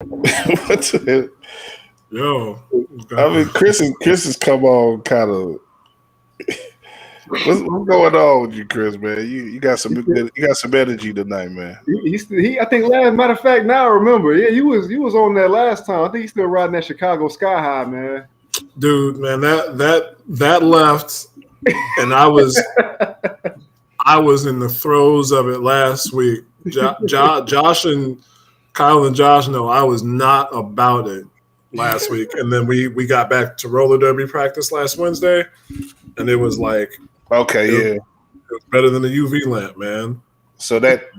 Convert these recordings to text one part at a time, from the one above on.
What the Yo, I mean, Chris has come on kind of. What's going on with you, Chris? Man, you got some good, you got some energy tonight, man. I think last matter of fact, now I remember. Yeah, you was on that last time. I think he's still riding that Chicago Sky High, man. dude, man, that left, and I was in the throes of it last week. Josh and Kyle and Josh know I was not about it last week, and then we got back to roller derby practice last Wednesday, and it was like Okay, yeah. it was better than the UV lamp, man. So that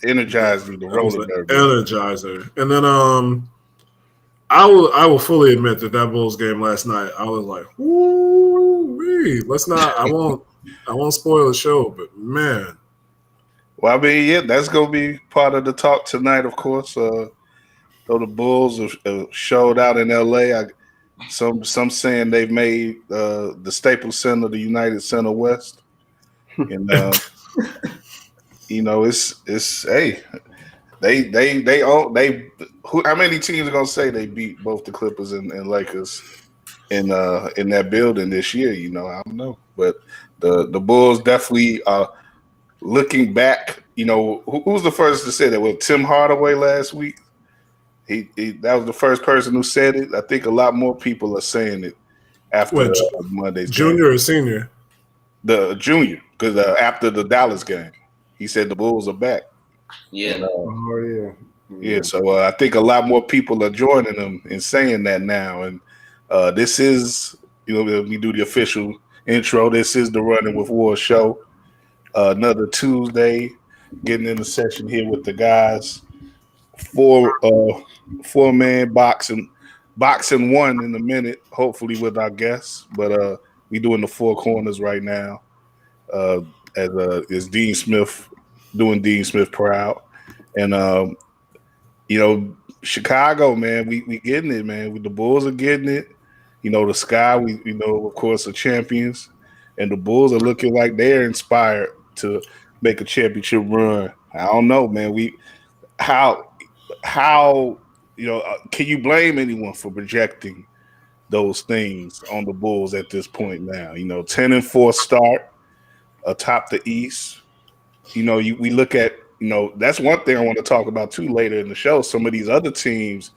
energized you, the That was roller an derby. energizer, and then I will fully admit that Bulls game last night, I was like, woo, let's not. I won't spoil the show, but man, Well, I mean, yeah, that's gonna be part of the talk tonight, of course. So the Bulls have showed out in LA. Some saying they've made the Staples Center the United Center West, and it's hey, they own they. How many teams are gonna say they beat both the Clippers and Lakers in that building this year? I don't know, but the Bulls definitely are looking back. Who's the first to say that? Was Tim Hardaway last week? He that was the first person who said it. I think a lot more people are saying it after what Monday's game. junior or senior? The junior, because after the Dallas game, he said the Bulls are back. Yeah. And, Oh yeah. yeah. So I think a lot more people are joining them and saying that now. And this is, we do the official intro. This is the Running with WARR show. Another Tuesday, getting in the session here with the guys. Four-man boxing one in a minute, hopefully with our guests. But we doing the four corners right now. As Dean Smith doing Dean Smith proud, and Chicago, man, we getting it, man. The Bulls are getting it. The Sky, we know, of course, are champions, and the Bulls are looking like they're inspired to make a championship run. I don't know, man. How can you blame anyone for projecting those things on the Bulls at this point now? 10-4 start atop the East. We look at, that's one thing I want to talk about too later in the show. Some of these other teams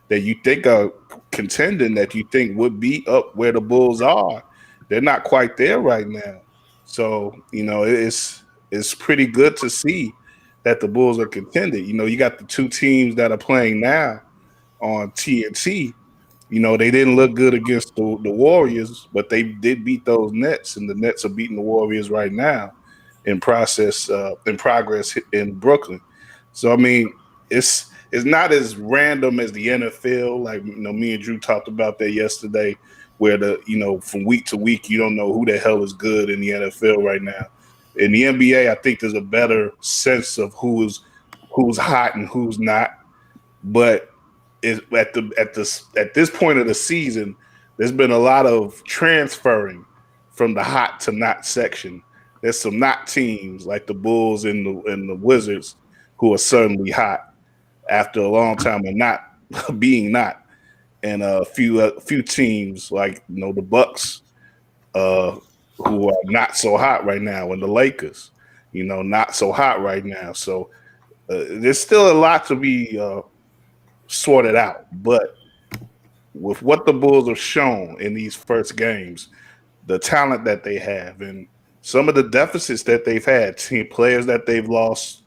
that you think are contending, that you think would be up where the Bulls are, they're not quite there right now. So, it's pretty good to see that the Bulls are contending. You got the two teams that are playing now on TNT. They didn't look good against the Warriors, but they did beat those Nets, and the Nets are beating the Warriors right now in progress in Brooklyn. So I mean, it's not as random as the NFL. Like me and Drew talked about that yesterday, where from week to week you don't know who the hell is good in the NFL right now. In the NBA, I think there's a better sense of who's hot and who's not. But at this point of the season, there's been a lot of transferring from the hot to not section. There's some not teams like the Bulls and the Wizards who are certainly hot after a long time of not being not, and a few teams like the Bucks who are not so hot right now, and the Lakers, not so hot right now. So there's still a lot to be sorted out, but with what the Bulls have shown in these first games, the talent that they have, and some of the deficits that they've had, team players that they've lost,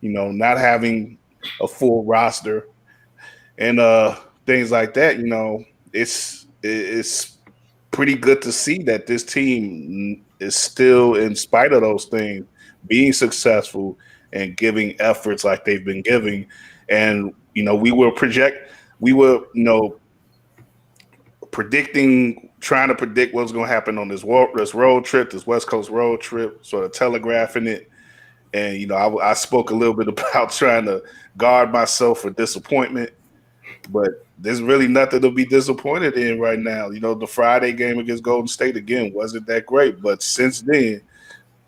not having a full roster, and things like that, it's pretty good to see that this team is still, in spite of those things, being successful and giving efforts like they've been giving. And we were trying to predict what was going to happen on this road trip, this West Coast road trip, sort of telegraphing it. And I spoke a little bit about trying to guard myself for disappointment, but there's really nothing to be disappointed in right now. The Friday game against Golden State again wasn't that great, but since then,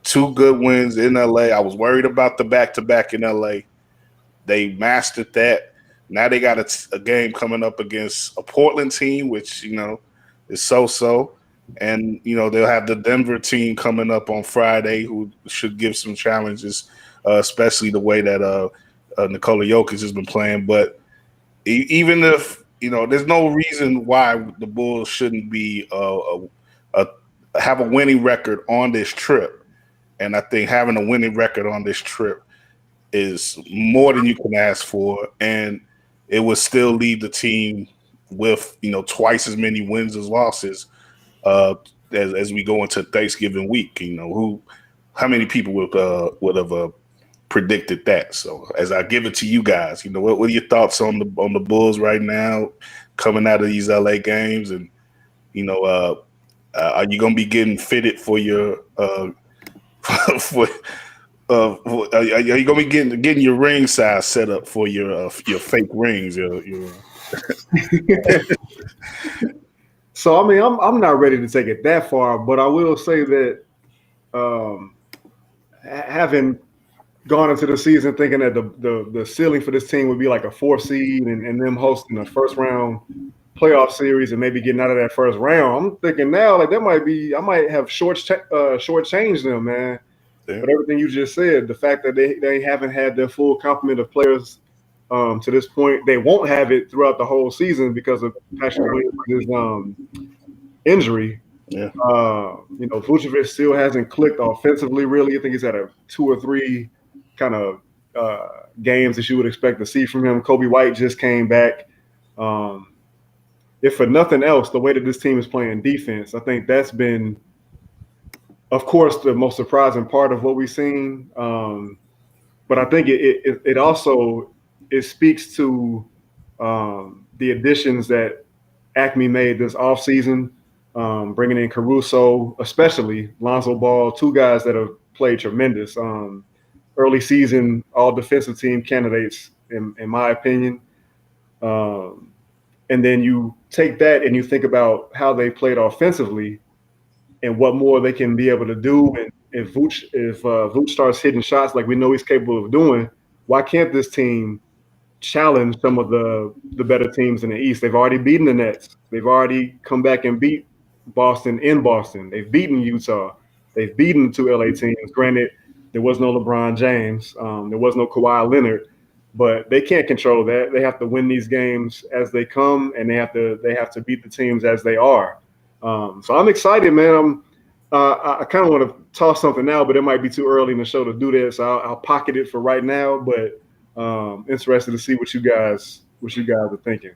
2 good wins in LA. I was worried about the back-to-back in LA. They mastered that. Now they got a game coming up against a Portland team, which is so. And they'll have the Denver team coming up on Friday, who should give some challenges, especially the way that Nikola Jokic has been playing. But even if there's no reason why the Bulls shouldn't be have a winning record on this trip. And I think having a winning record on this trip is more than you can ask for, and it would still leave the team with twice as many wins as losses as we go into Thanksgiving week. How many people would have predicted that? So as I give it to you guys, what are your thoughts on the Bulls right now, coming out of these LA games, and are you gonna be getting fitted for your for are you gonna be getting your ring size set up for your fake rings? So I mean, I'm not ready to take it that far, but I will say that having gone into the season thinking that the ceiling for this team would be like a 4 seed and them hosting a first round playoff series and maybe getting out of that first round, I'm thinking now like I might have shortchanged them, man. Yeah. But everything you just said, the fact that they haven't had their full complement of players to this point, they won't have it throughout the whole season because of Patrick Williams' injury. Yeah. Vucevic still hasn't clicked offensively, really. I think he's had 2 or 3 kind of games that you would expect to see from him. Kobe White just came back. If for nothing else, the way that this team is playing defense, I think that's been, of course, the most surprising part of what we've seen. But I think it also speaks to the additions that Acme made this offseason, bringing in Caruso, especially Lonzo Ball, 2 guys that have played tremendous. Early season, all defensive team candidates, in my opinion. And then you take that and you think about how they played offensively and what more they can be able to do. And if Vooch starts hitting shots like we know he's capable of doing, why can't this team challenge some of the better teams in the East? They've already beaten the Nets. They've already come back and beat Boston in Boston. They've beaten Utah. They've beaten the 2 LA teams. Granted, there was no LeBron James. There was no Kawhi Leonard. But they can't control that. They have to win these games as they come, and they have to beat the teams as they are. So I'm excited, man. I kind of want to toss something now, but it might be too early in the show to do this. I'll pocket it for right now, but interested to see what you guys are thinking.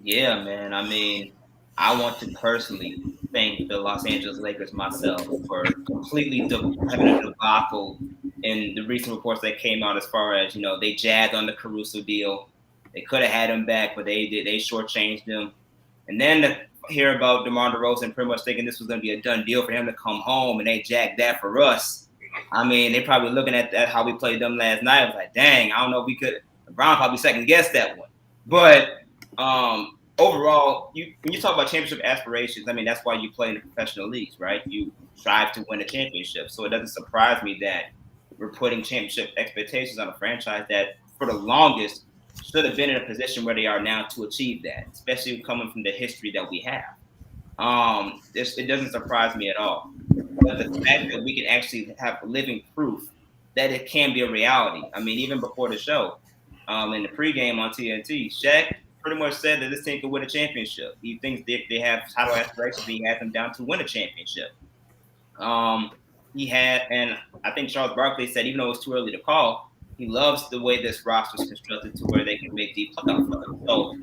Yeah, man. I mean, I want to personally thank the Los Angeles Lakers myself for completely having a debacle in the recent reports that came out as far as, they jagged on the Caruso deal. They could have had him back, but they shortchanged him. And then to hear about DeMar DeRozan pretty much thinking this was going to be a done deal for him to come home, and they jacked that for us. I mean, they probably looking at that, how we played them last night. I was like, dang, I don't know if we could. LeBron probably second-guessed that one. But overall, when you talk about championship aspirations, I mean, that's why you play in the professional leagues, right? You strive to win a championship. So it doesn't surprise me that we're putting championship expectations on a franchise that, for the longest, should have been in a position where they are now to achieve that, especially coming from the history that we have. It doesn't surprise me at all. But the fact that we can actually have living proof that it can be a reality. I mean, even before the show, in the pregame on TNT, Shaq pretty much said that this team could win a championship. He thinks they have title aspirations. He had them down to win a championship. He had, and I think Charles Barkley said, even though it's too early to call, he loves the way this roster is constructed to where they can make deep playoff runs. So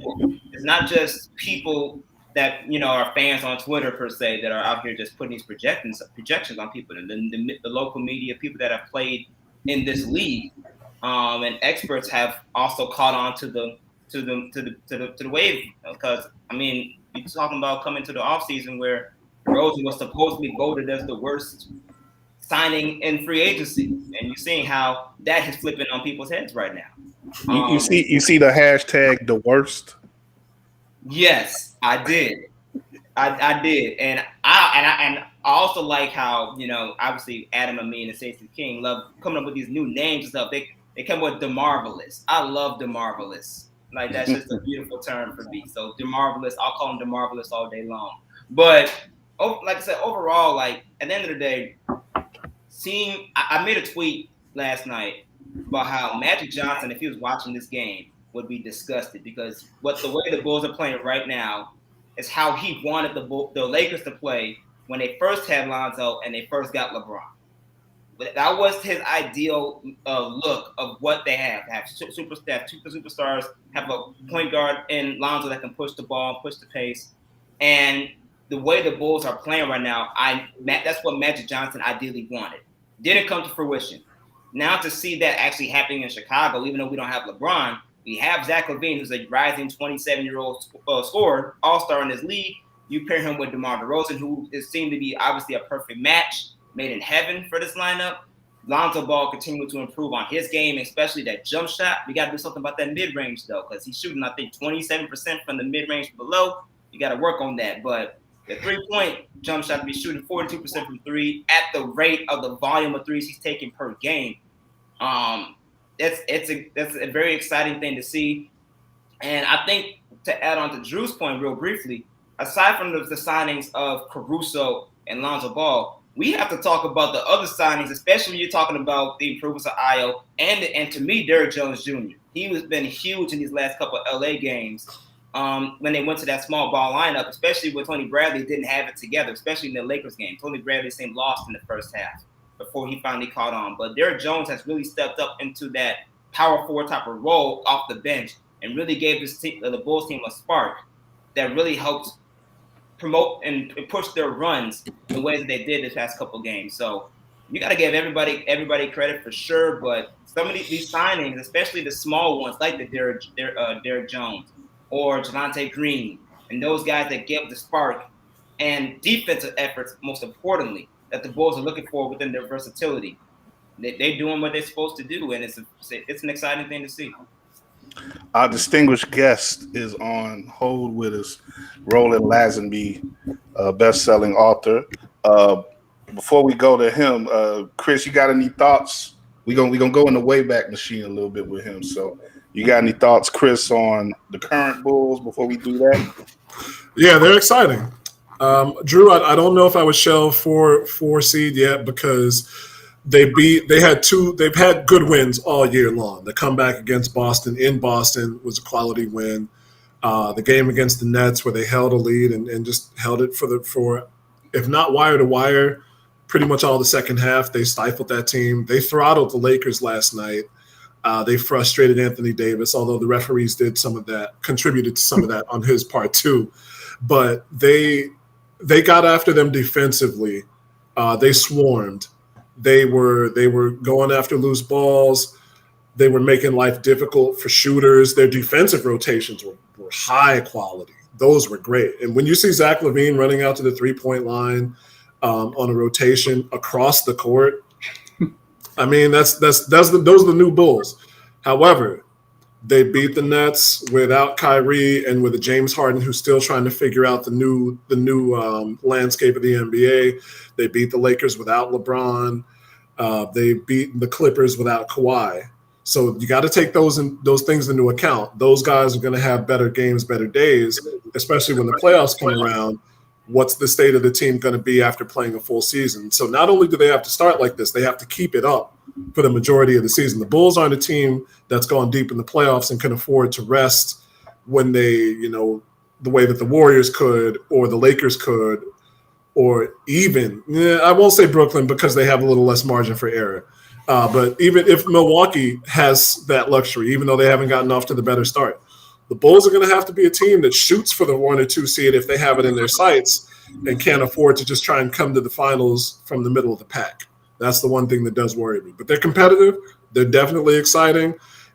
it's not just people that are fans on Twitter per se that are out here just putting these projections on people. And then the local media, people that have played in this league, and experts have also caught on to the wave. Because I mean, you're talking about coming to the offseason where Rosen was supposedly voted as the worst signing in free agency, and you're seeing how that is flipping on people's heads right now. You see the hashtag the worst. Yes, I did. I did, and I also like how obviously Adam Amin and Stacey King love coming up with these new names and stuff. They come with DeMarvelous. I love DeMarvelous. Like, that's just a beautiful term for me. So DeMarvelous, I'll call him DeMarvelous all day long. But like I said, overall, like at the end of the day, I made a tweet last night about how Magic Johnson, if he was watching this game, would be disgusted because the way the Bulls are playing right now is how he wanted the Lakers to play when they first had Lonzo and they first got LeBron. But that was his ideal look of what they have. Have two superstars, have a point guard in Lonzo that can push the ball, push the pace. And the way the Bulls are playing right now, that's what Magic Johnson ideally wanted. Didn't come to fruition. Now to see that actually happening in Chicago, even though we don't have LeBron, we have Zach LaVine, who's a rising 27-year-old scorer, all-star in this league. You pair him with DeMar DeRozan, who seemed to be obviously a perfect match, made in heaven for this lineup. Lonzo Ball continued to improve on his game, especially that jump shot. We got to do something about that mid-range, though, because he's shooting, I think, 27% from the mid-range below. You got to work on that. But the three-point jump shot to be shooting 42% from three at the rate of the volume of threes he's taking per game. That's a very exciting thing to see. And I think to add on to Drew's point real briefly, aside from the signings of Caruso and Lonzo Ball, we have to talk about the other signings, especially when you're talking about the improvements of Ayo and to me, Derrick Jones Jr. He has been huge in these last couple of LA games when they went to that small ball lineup, especially when Tony Bradley didn't have it together, especially in the Lakers game. Tony Bradley seemed lost in the first half before he finally caught on. But Derrick Jones has really stepped up into that power forward type of role off the bench and really gave the Bulls team a spark that really helped promote and push their runs the way that they did this past couple games. So you got to give everybody credit for sure. But some of these signings, especially the small ones like the Derrick Jones or Javonte Green, and those guys that give the spark and defensive efforts, most importantly, that the Bulls are looking for within their versatility. They're doing what they're supposed to do, and it's an exciting thing to see. Our distinguished guest is on hold with us, Roland Lazenby, best-selling author. Before we go to him, Chris, you got any thoughts? We're gonna go in the Wayback Machine a little bit with him. So you got any thoughts, Chris, on the current Bulls before we do that? Yeah, they're exciting. Drew, I don't know if I would shelve four seed yet because they've had good wins all year long. The comeback against Boston in Boston was a quality win. The game against the Nets where they held a lead and just held it for if not wire to wire, pretty much all the second half. They stifled that team. They throttled the Lakers last night. They frustrated Anthony Davis, although the referees contributed to some of that on his part too. But they got after them defensively. They swarmed. They were going after loose balls. They were making life difficult for shooters. Their defensive rotations were high quality. Those were great. And when you see Zach LaVine running out to the three-point line on a rotation across the court, I mean those are the new Bulls. However, they beat the Nets without Kyrie and with a James Harden who's still trying to figure out the new landscape of the NBA. They beat the Lakers without LeBron. They beat the Clippers without Kawhi. So you got to take those things into account. Those guys are going to have better games, better days, especially when the playoffs come around. What's the state of the team going to be after playing a full season? So not only do they have to start like this, they have to keep it up for the majority of the season. The Bulls aren't a team that's gone deep in the playoffs and can afford to rest when they, the way that the Warriors could or the Lakers could, or even, I won't say Brooklyn because they have a little less margin for error. But even if Milwaukee has that luxury, even though they haven't gotten off to the better start, the Bulls are going to have to be a team that shoots for the 1 or 2 seed if they have it in their sights and can't afford to just try and come to the finals from the middle of the pack. That's the one thing that does worry me. But they're competitive. They're definitely exciting.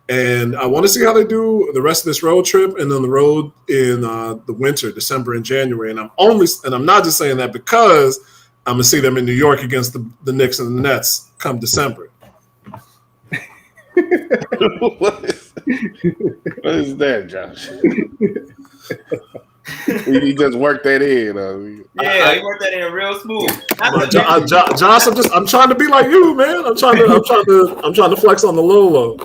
And I want to see how they do the rest of this road trip and on the road in the winter, December and January. And I'm not just saying that because I'm going to see them in New York against the Knicks and the Nets come December. What is that, Josh? He just worked that in. Yeah, he worked that in real smooth. Josh, I'm trying to be like you, man. I'm trying to flex on the low.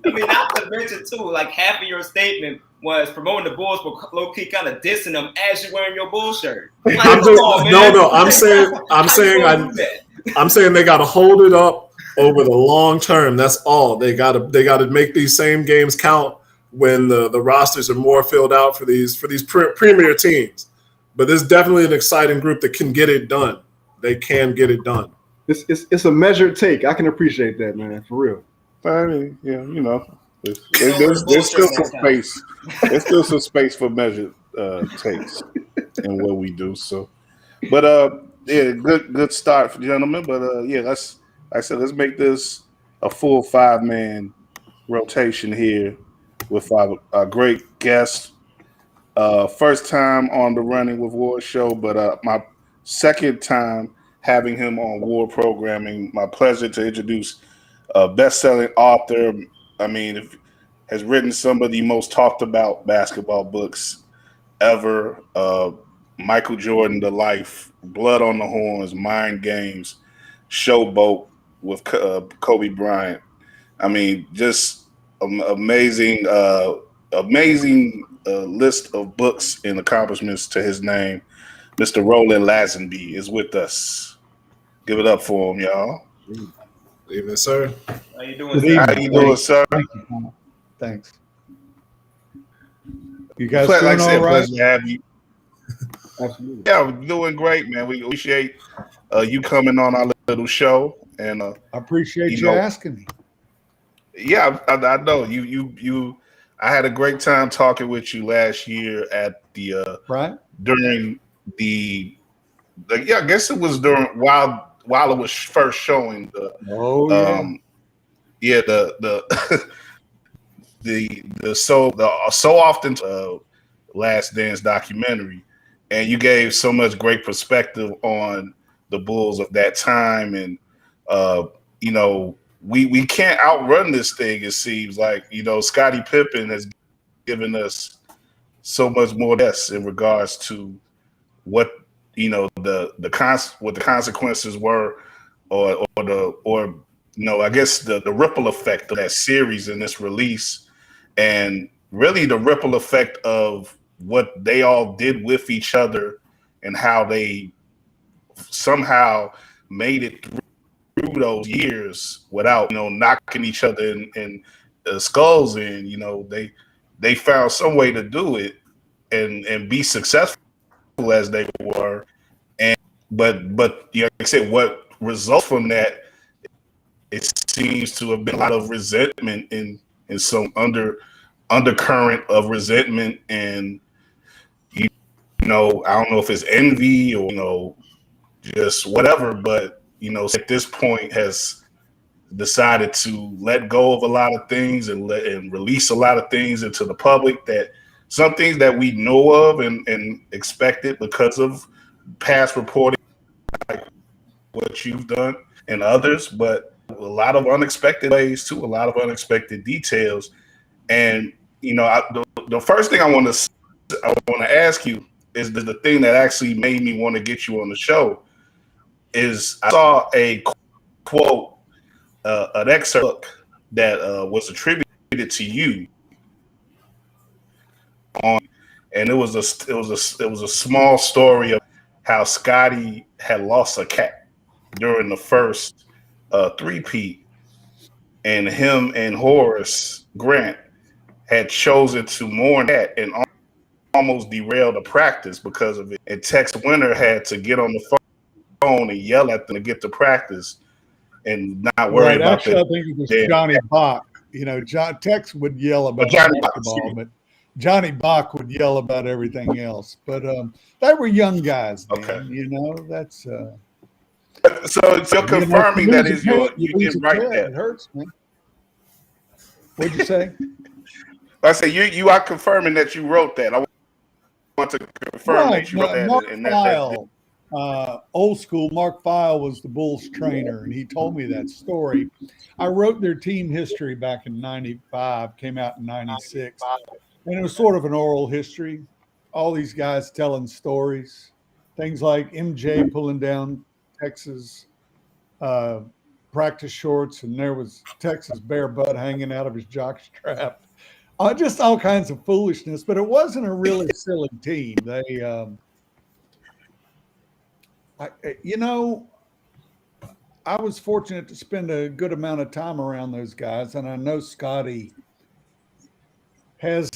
I mean, not to mention too, like half of your statement was promoting the Bulls, but low key kind of dissing them as you're wearing your Bull shirt. Like, I'm saying they got to hold it up over the long term. That's all. They got to make these same games count when the rosters are more filled out for these premier teams. But there's definitely an exciting group that can get it done. They can get it done. It's a measured take. I can appreciate that, man, for real. I mean, yeah, there's still some space. There's still some space for measured takes in what we do. So, but yeah, good start for gentlemen. But yeah, let's make this a full 5-man rotation here with our great guest. First time on the Running with WARR show, but my second time having him on WARR programming. My pleasure to introduce a best-selling author. I mean, has written some of the most talked about basketball books ever. Michael Jordan, The Life, Blood on the Horns, Mind Games, Showboat with Kobe Bryant. I mean, just amazing list of books and accomplishments to his name. Mr. Roland Lazenby is with us. Give it up for him, y'all. Good evening, sir. How you doing, sir? How you doing, sir? Thanks. You guys doing all right? Pleasure to have you. Absolutely. Yeah, we're doing great, man. We appreciate you coming on our little show, and I appreciate you asking me. Yeah, I know you. I had a great time talking with you last year at the during the I guess it was during while it was first showing the the so often Last Dance documentary, and you gave so much great perspective on the Bulls of that time, and we can't outrun this thing. It seems like Scottie Pippen has given us so much more in regards to what the consequences were, or I guess the ripple effect of that series and this release, and really the ripple effect of what they all did with each other and how they somehow made it through those years without knocking each other in skulls in. They found some way to do it and be successful as they were, and but like I said, what results from that, it seems to have been a lot of resentment and some undercurrent of resentment, and I don't know if it's envy or just whatever, but at this point has decided to let go of a lot of things and release a lot of things into the public, that some things that we know of and expected because of past reporting, like what you've done and others, but a lot of unexpected ways too, a lot of unexpected details. And the first thing I want to ask you is the thing that actually made me want to get you on the show is I saw a quote, an excerpt that was attributed to you and it was a small story of how Scottie had lost a cat during the first three-peat, and him and Horace Grant had chosen to mourn that and almost derailed the practice because of it. And Tex Winter had to get on the phone and yell at them to get to practice and not worry about actually, I think it was Johnny Bach. Tex would yell about basketball, but Johnny Bach would yell about everything else. But they were young guys, man. Okay. That's so confirming that is you did write that. It hurts, man. What'd you say? I say you are confirming that you wrote that. I want to confirm that you wrote that. Mark Feil, old school. Mark Feil was the Bulls trainer, and he told me that story. I wrote their team history back in '95, came out in '96, And it was sort of an oral history. All these guys telling stories, things like MJ pulling down Texas uh, practice shorts, and there was Texas bare butt hanging out of his jock strap. Just all kinds of foolishness, but it wasn't a really silly team. They, you know, I was fortunate to spend a good amount of time around those guys, and I know Scotty has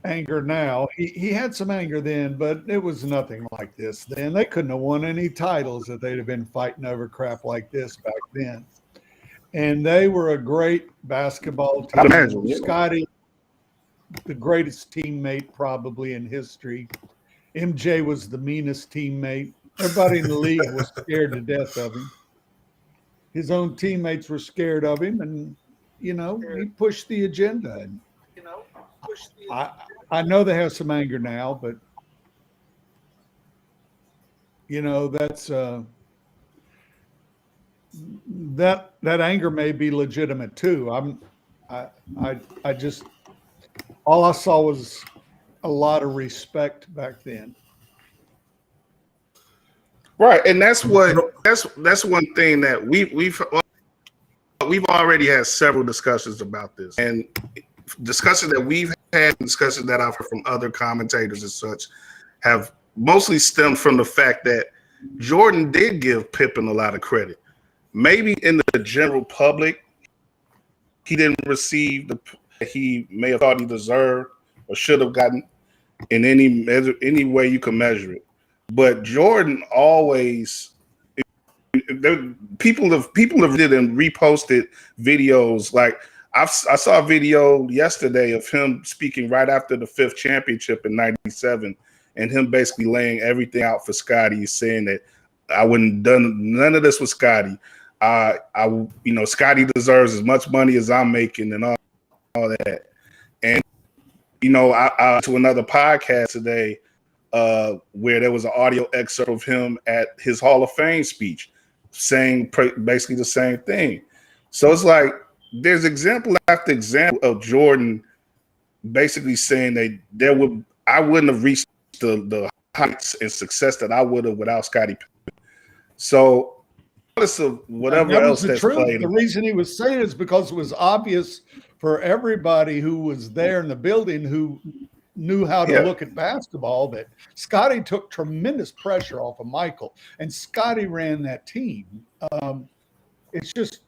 anger now. He had some anger then, but it was nothing like this then. They couldn't have won any titles if they'd have been fighting over crap like this back then. And they were a great basketball team. Scotty, the greatest teammate probably in history. MJ was the meanest teammate. Everybody in the league was scared to death of him. His own teammates were scared of him, and he pushed the agenda. And I know they have some anger now, but that's that anger may be legitimate too. I just all I saw was a lot of respect back then. Right, and that's one thing that we've already had several discussions about this, and discussions that we've had, discussions that I've heard from other commentators and such, have mostly stemmed from the fact that Jordan did give Pippen a lot of credit. Maybe in the general public, he didn't receive the he may have thought he deserved or should have gotten in any way you can measure it. But Jordan always, people have did and reposted videos. Like I saw a video yesterday of him speaking right after the 5th championship in '97, and him basically laying everything out for Scotty, saying that I wouldn't have done none of this with Scotty. Scotty deserves as much money as I'm making and all that. And I to another podcast today where there was an audio excerpt of him at his Hall of Fame speech saying basically the same thing. So it's like there's example after example of Jordan basically saying that I wouldn't have reached the heights and success that I would have without Scottie Pippen. So regardless of whatever else that's played, the reason he was saying it is because it was obvious for everybody who was there in the building who knew how to look at basketball that Scotty took tremendous pressure off of Michael, and Scotty ran that team. It's just,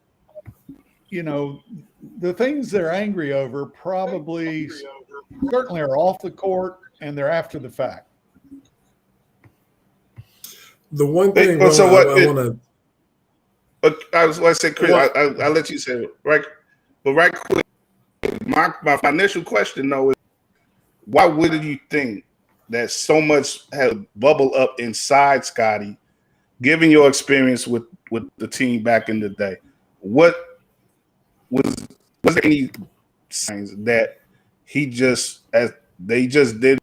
the things they're angry over probably certainly are off the court and they're after the fact. The one thing I say, Chris, I'll let you say it, right? But right quick, my initial question though is, why would you think that so much had bubbled up inside Scotty, given your experience with the team back in the day? What was there any signs that they just didn't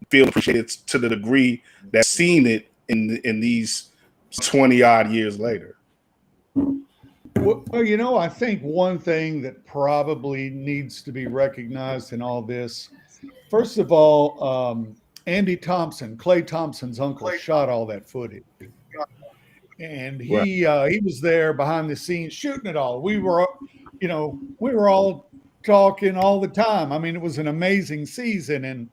feel appreciated to the degree that seen it in these 20 odd years later? Well, I think one thing that probably needs to be recognized in all this, first of all, Andy Thompson, Klay Thompson's uncle, shot all that footage. And he was there behind the scenes shooting it all. We were all talking all the time. I mean, it was an amazing season. And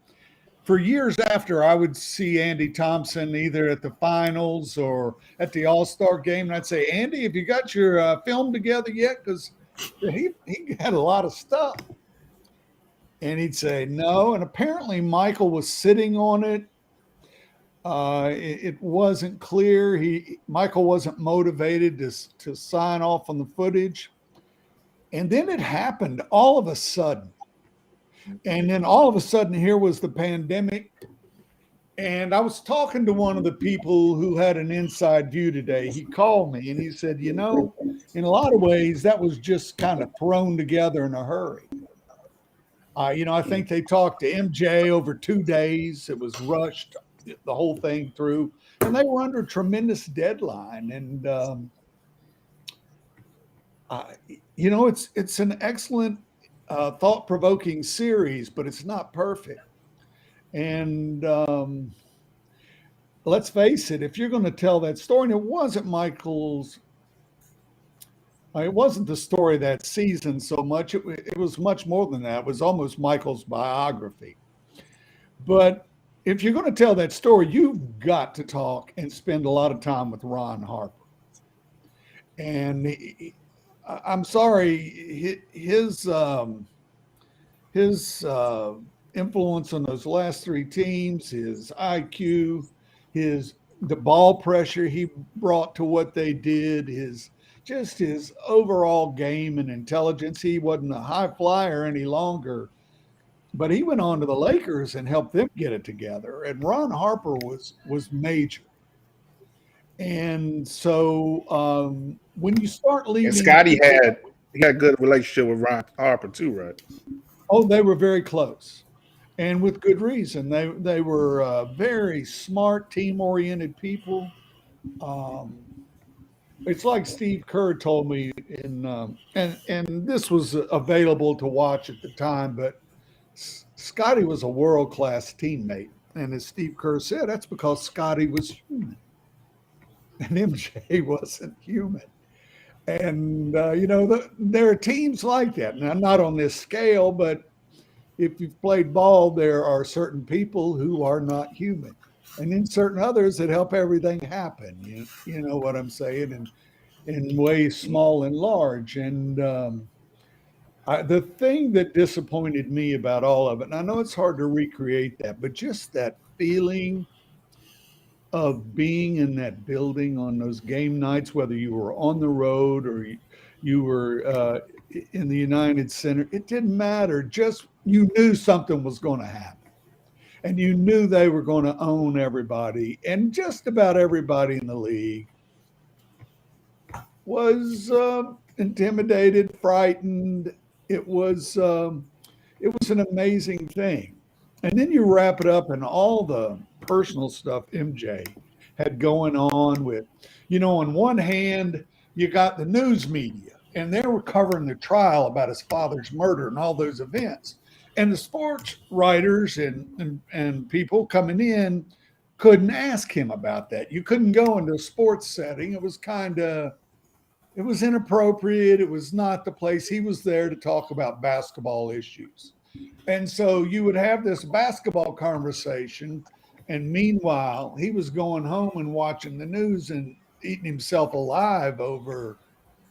for years after, I would see Andy Thompson either at the finals or at the All-Star game. And I'd say, Andy, have you got your film together yet? Because he had a lot of stuff. And he'd say, no. And apparently Michael was sitting on it. It wasn't clear. Michael wasn't motivated to sign off on the footage. And then it happened all of a sudden. And then all of a sudden, here was the pandemic. And I was talking to one of the people who had an inside view today. He called me and he said, in a lot of ways, that was just kind of thrown together in a hurry. I think they talked to MJ over 2 days. It was rushed, the whole thing through. And they were under a tremendous deadline. And, it's an excellent thought-provoking series, but it's not perfect. And let's face it, if you're going to tell that story, and it wasn't it wasn't the story of that season so much. It was much more than that. It was almost Michael's biography. But if you're going to tell that story, you've got to talk and spend a lot of time with Ron Harper. And I'm sorry, his influence on those last three teams, his IQ, the ball pressure he brought to what they did, his overall game and intelligence. He wasn't a high flyer any longer, but he went on to the Lakers and helped them get it together. And Ron Harper was major. And so when you start leaving, and Scotty had a good relationship with Ron Harper too, right? Oh, they were very close, and with good reason. They were very smart, team-oriented people. It's like Steve Kerr told me, and this was available to watch at the time, but Scotty was a world-class teammate, and as Steve Kerr said, that's because Scotty was human, and MJ wasn't human. And there are teams like that. Now, not on this scale, but if you've played ball, there are certain people who are not human, and then certain others that help everything happen. You know what I'm saying? And in ways small and large. And the thing that disappointed me about all of it, and I know it's hard to recreate that, but just that feeling of being in that building on those game nights, whether you were on the road or you were in the United Center, it didn't matter. Just you knew something was going to happen, and you knew they were going to own everybody, and just about everybody in the league was intimidated, frightened. It was an amazing thing. And then you wrap it up in all the personal stuff MJ had going on with, on one hand, you got the news media, and they were covering the trial about his father's murder and all those events. And the sports writers and people coming in couldn't ask him about that. You couldn't go into a sports setting. It was inappropriate. It was not the place. He was there to talk about basketball issues. And so you would have this basketball conversation, and meanwhile, he was going home and watching the news and eating himself alive over,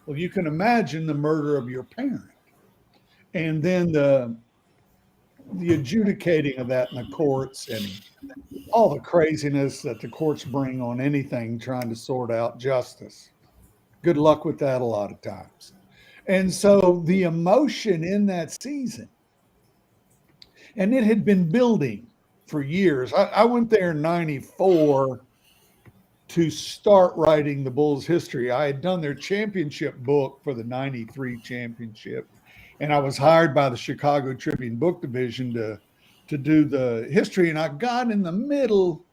well, you can imagine the murder of your parent. And then the adjudicating of that in the courts and all the craziness that the courts bring on anything trying to sort out justice. Good luck with that a lot of times. And so the emotion in that season, and it had been building for years. I went there in 94 to start writing the Bulls history. I had done their championship book for the 93 championship, and I was hired by the Chicago Tribune book division to do the history. And I got in the middle.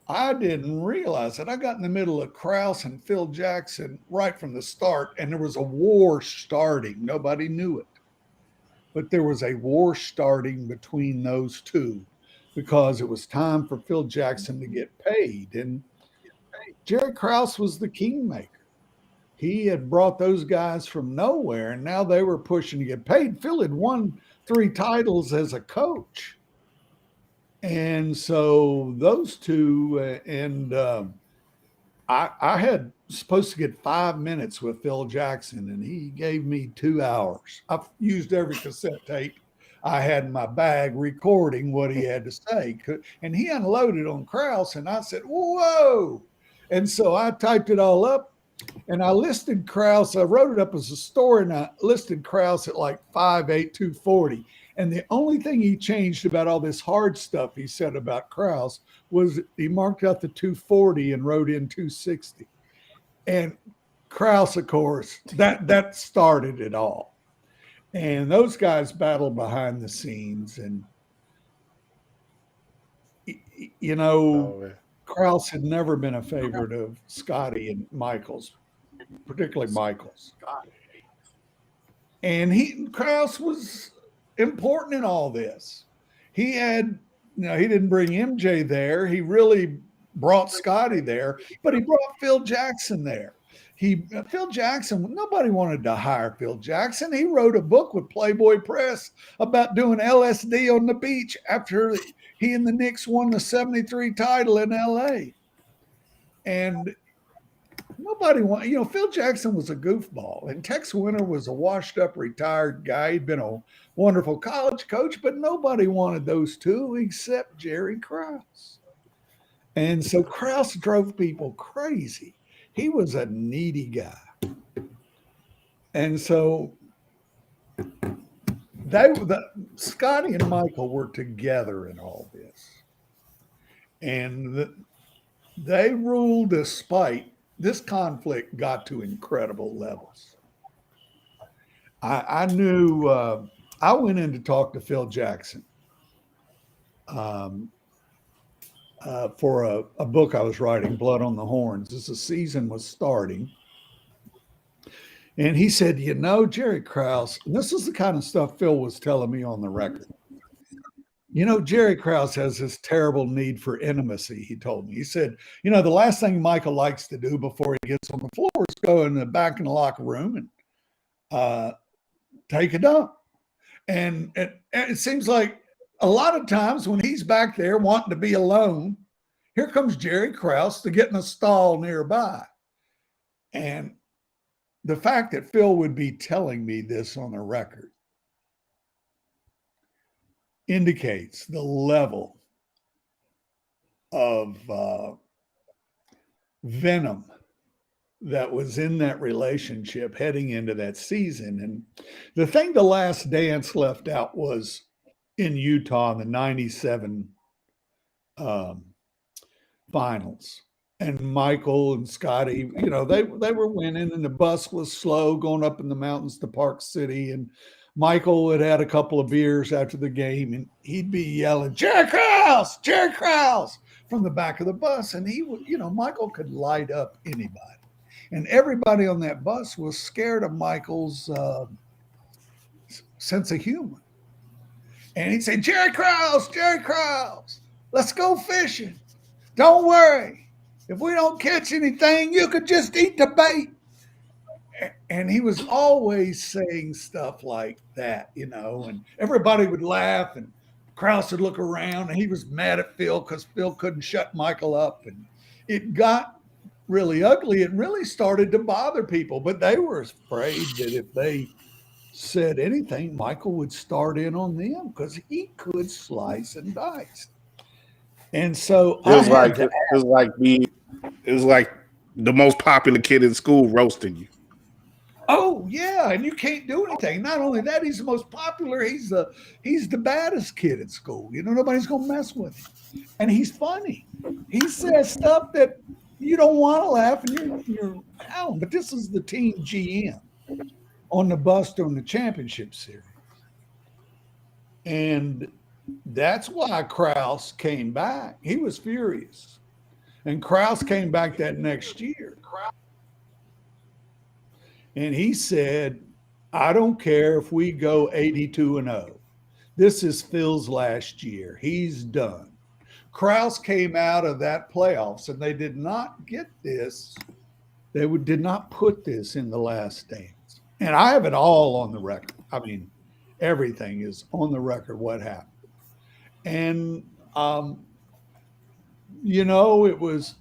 I didn't realize it. I got in the middle of Krause and Phil Jackson right from the start, and there was a war starting. Nobody knew it. But there was a war starting between those two because it was time for Phil Jackson to get paid. And Jerry Krause was the kingmaker. He had brought those guys from nowhere, and now they were pushing to get paid. Phil had won 3 titles as a coach. And so those two, I had supposed to get 5 minutes with Phil Jackson, and he gave me 2 hours. I've used every cassette tape I had in my bag recording what he had to say. And he unloaded on Krause, and I said, whoa. And so I typed it all up, and I listed Krause. I wrote it up as a story, and I listed Krause at like 5'8", 240. And the only thing he changed about all this hard stuff he said about Krause was he marked out the 240 and wrote in 260. And Krause, of course, that started it all. And those guys battled behind the scenes. And, Krause had never been a favorite of Scotty and Michael's, particularly Michael's. And Krause was important in all this. He had, he didn't bring MJ there. He really brought Scotty there, but he brought Phil Jackson there. Phil Jackson, nobody wanted to hire Phil Jackson. He wrote a book with Playboy Press about doing LSD on the beach after he and the Knicks won the 73 title in LA. And nobody wanted, Phil Jackson was a goofball, and Tex Winter was a washed up retired guy. He'd been a wonderful college coach, but nobody wanted those two except Jerry Krause. And so Krause drove people crazy. He was a needy guy. And so Scotty and Michael were together in all this. And they ruled despite this conflict got to incredible levels. I knew I went in to talk to Phil Jackson for a book I was writing, Blood on the Horns, as the season was starting. And he said, Jerry Krause, and this is the kind of stuff Phil was telling me on the record. Jerry Krause has this terrible need for intimacy, he told me. He said, the last thing Michael likes to do before he gets on the floor is go in the back in the locker room and take a dump. And it seems like a lot of times when he's back there wanting to be alone, here comes Jerry Krause to get in a stall nearby. And the fact that Phil would be telling me this on the record indicates the level of venom that was in that relationship heading into that season. And the thing The Last Dance left out was in Utah in the 97 finals. And Michael and Scotty, they were winning, and the bus was slow going up in the mountains to Park City. And Michael had a couple of beers after the game, and he'd be yelling, Jerry Krause, from the back of the bus. And he would, Michael could light up anybody. And everybody on that bus was scared of Michael's sense of humor. And he'd say, Jerry Krause, let's go fishing. Don't worry. If we don't catch anything, you could just eat the bait. And he was always saying stuff like that, and everybody would laugh, and Krause would look around, and he was mad at Phil because Phil couldn't shut Michael up. And it got really ugly. It really started to bother people, but they were afraid that if they said anything, Michael would start in on them because he could slice and dice. And so it was like the most popular kid in school roasting you. Oh yeah, and you can't do anything. Not only that, he's the most popular. He's the baddest kid at school. Nobody's gonna mess with him, and he's funny. He says stuff that you don't want to laugh, and you're out. But this is the team GM on the bus during the championship series, and that's why Krause came back. He was furious. And Krause came back that next year. And he said, I don't care if we go 82-0. This is Phil's last year. He's done. Krause came out of that playoffs, and they did not get this. They did not put this in The Last Dance. And I have it all on the record. I mean, everything is on the record what happened. And, it was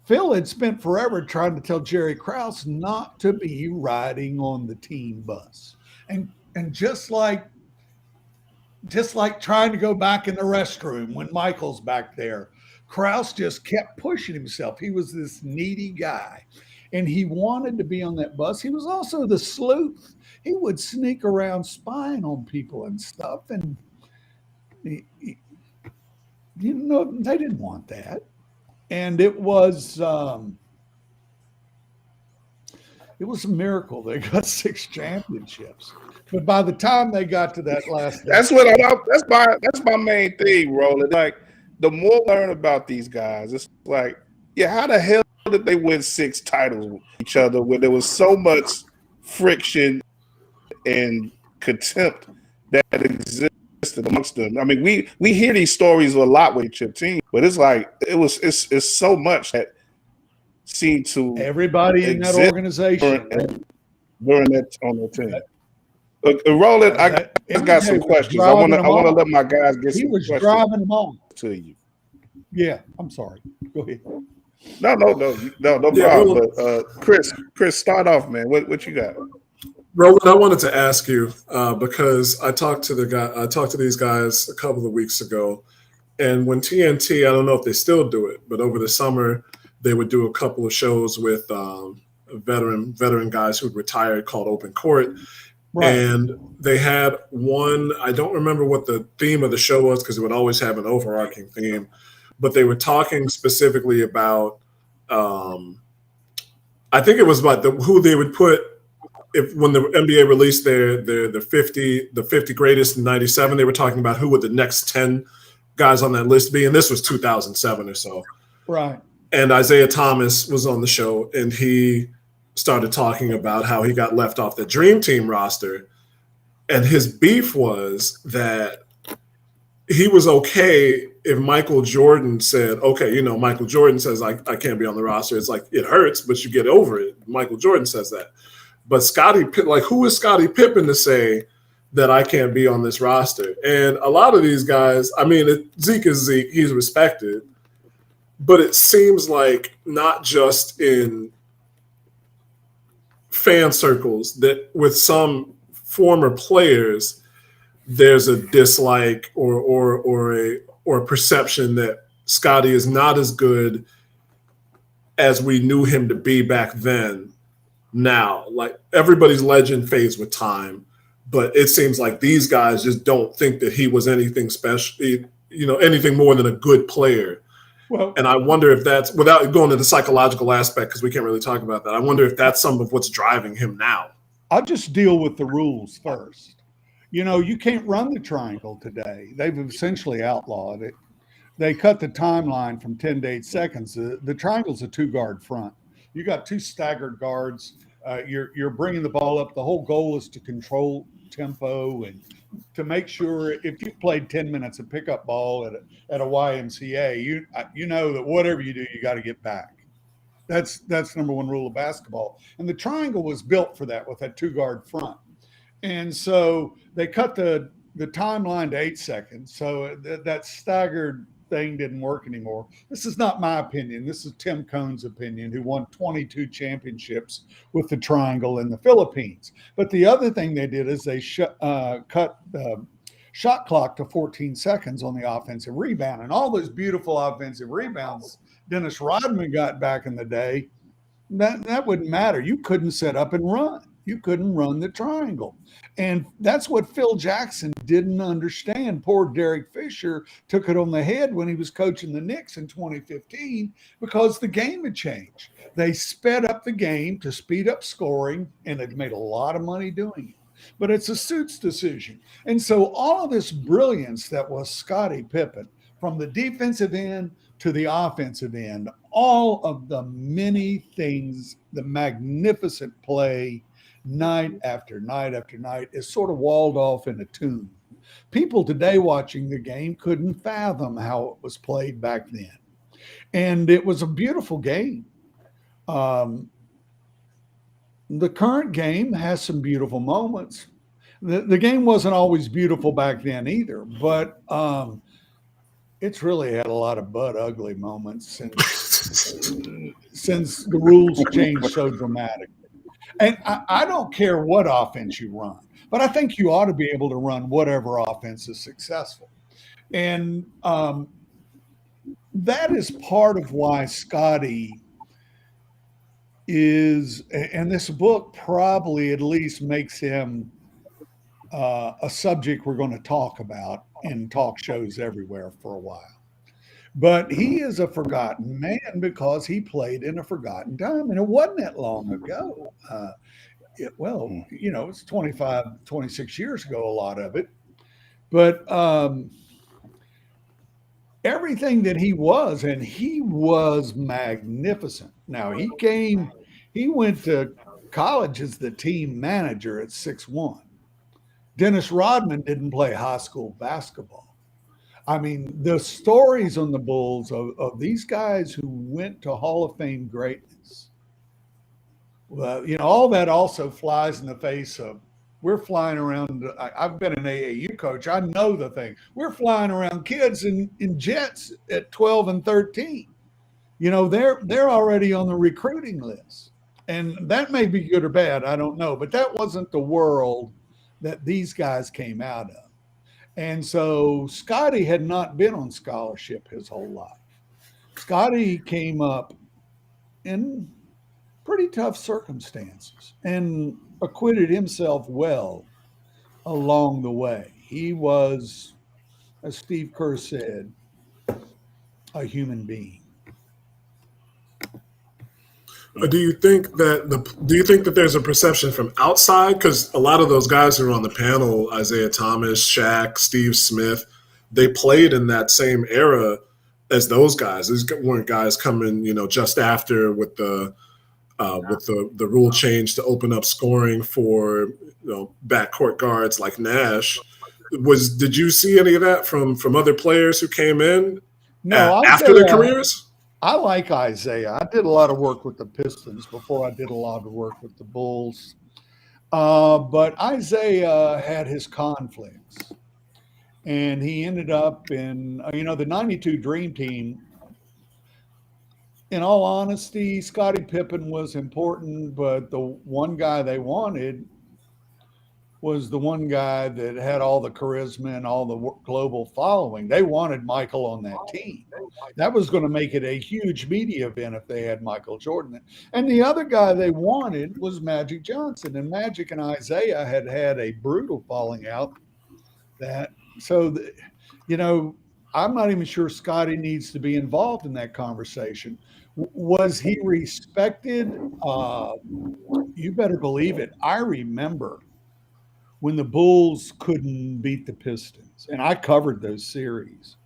Phil had spent forever trying to tell Jerry Krause not to be riding on the team bus. And just like trying to go back in the restroom when Michael's back there, Krause just kept pushing himself. He was this needy guy, and he wanted to be on that bus. He was also the sleuth. He would sneak around spying on people and stuff. And, they didn't want that. And it was a miracle. They got 6 championships. But by the time they got to that last day, that's my main thing, Roland. Like, the more I learn about these guys, it's like, how the hell did they win 6 titles with each other when there was so much friction and contempt that existed amongst them. I mean, we hear these stories a lot with chip team, but it's like it's so much that seemed to Everybody in that organization during that on the team. Roland, I got some questions. I want to let my guys get some questions. He was driving them on to you. Yeah, I'm sorry. Go ahead. No problem. But Chris, start off, man. What you got? Roland, I wanted to ask you because I talked to these guys a couple of weeks ago, and when TNT, I don't know if they still do it, but over the summer they would do a couple of shows with veteran guys who had retired called Open Court. Right. And they had one, I don't remember what the theme of the show was because it would always have an overarching theme, but they were talking specifically about, I think it was about who they would put when the NBA released the 50 greatest in 97, they were talking about who would the next 10 guys on that list be. And this was 2007 or so. Right. And Isaiah Thomas was on the show, and he started talking about how he got left off the Dream Team roster. And his beef was that he was okay if Michael Jordan said, okay, Michael Jordan says, I can't be on the roster. It's like, it hurts, but you get over it. Michael Jordan says that. But who is Scottie Pippen to say that I can't be on this roster? And a lot of these guys, I mean, Zeke is Zeke. He's respected. But it seems like not just in fan circles that with some former players, there's a dislike or a perception that Scottie is not as good as we knew him to be back then. Now, like everybody's legend fades with time, but it seems like these guys just don't think that he was anything special, anything more than a good player. Well, and I wonder if that's, without going to the psychological aspect, because we can't really talk about that, I wonder if that's some of what's driving him now. I'll just deal with the rules first. You can't run the triangle today. They've essentially outlawed it. They cut the timeline from 10 to 8 seconds. The triangle's a 2-guard front. You got 2 staggered guards. You're bringing the ball up. The whole goal is to control tempo and to make sure if you played 10 minutes of pickup ball at a YMCA, you know that whatever you do, you got to get back. That's number one rule of basketball. And the triangle was built for that with that 2-guard front. And so they cut the timeline to 8 seconds. So that staggered thing didn't work anymore. This is not my opinion. This is Tim Cohn's opinion, who won 22 championships with the triangle in the Philippines. But the other thing they did is they cut the shot clock to 14 seconds on the offensive rebound. And all those beautiful offensive rebounds Dennis Rodman got back in the day, that wouldn't matter. You couldn't set up and run. You couldn't run the triangle. And that's what Phil Jackson didn't understand. Poor Derek Fisher took it on the head when he was coaching the Knicks in 2015 because the game had changed. They sped up the game to speed up scoring, and they've made a lot of money doing it. But it's a suits decision. And so all of this brilliance that was Scottie Pippen, from the defensive end to the offensive end, all of the many things, the magnificent play, night after night after night, is sort of walled off in a tomb. People today watching the game couldn't fathom how it was played back then. And it was a beautiful game. The current game has some beautiful moments. The game wasn't always beautiful back then either, but it's really had a lot of butt ugly moments since the rules changed so dramatically. And I don't care what offense you run, but I think you ought to be able to run whatever offense is successful. And that is part of why Scottie is, and this book probably at least makes him a subject we're going to talk about in talk shows everywhere for a while. But he is a forgotten man because he played in a forgotten time. And it wasn't that long ago. It's 25, 26 years ago, a lot of it. But everything that he was, and he was magnificent. Now, he went to college as the team manager at 6'1". Dennis Rodman didn't play high school basketball. I mean, the stories on the Bulls of these guys who went to Hall of Fame greatness, well, all that also flies in the face of we're flying around. I've been an AAU coach. I know the thing. We're flying around kids in jets at 12 and 13. They're already on the recruiting list. And that may be good or bad. I don't know. But that wasn't the world that these guys came out of. And so Scotty had not been on scholarship his whole life. Scotty came up in pretty tough circumstances and acquitted himself well along the way. He was, as Steve Kerr said, a human being. Do you think that there's a perception from outside? Because a lot of those guys who are on the panel, Isaiah Thomas, Shaq, Steve Smith, they played in that same era as those guys. These weren't guys coming, just after with the rule change to open up scoring for backcourt guards like Nash. Did you see any of that from other players who came in after their careers? I like Isaiah. I did a lot of work with the Pistons before I did a lot of work with the Bulls. But Isaiah had his conflicts. And he ended up in, the 92 Dream Team. In all honesty, Scottie Pippen was important, but the one guy they wanted was the one guy that had all the charisma and all the global following. They wanted Michael on that team. That was going to make it a huge media event if they had Michael Jordan. And the other guy they wanted was Magic Johnson. And Magic and Isaiah had a brutal falling out. I'm not even sure Scotty needs to be involved in that conversation. Was he respected? You better believe it. I remember when the Bulls couldn't beat the Pistons, and I covered those series.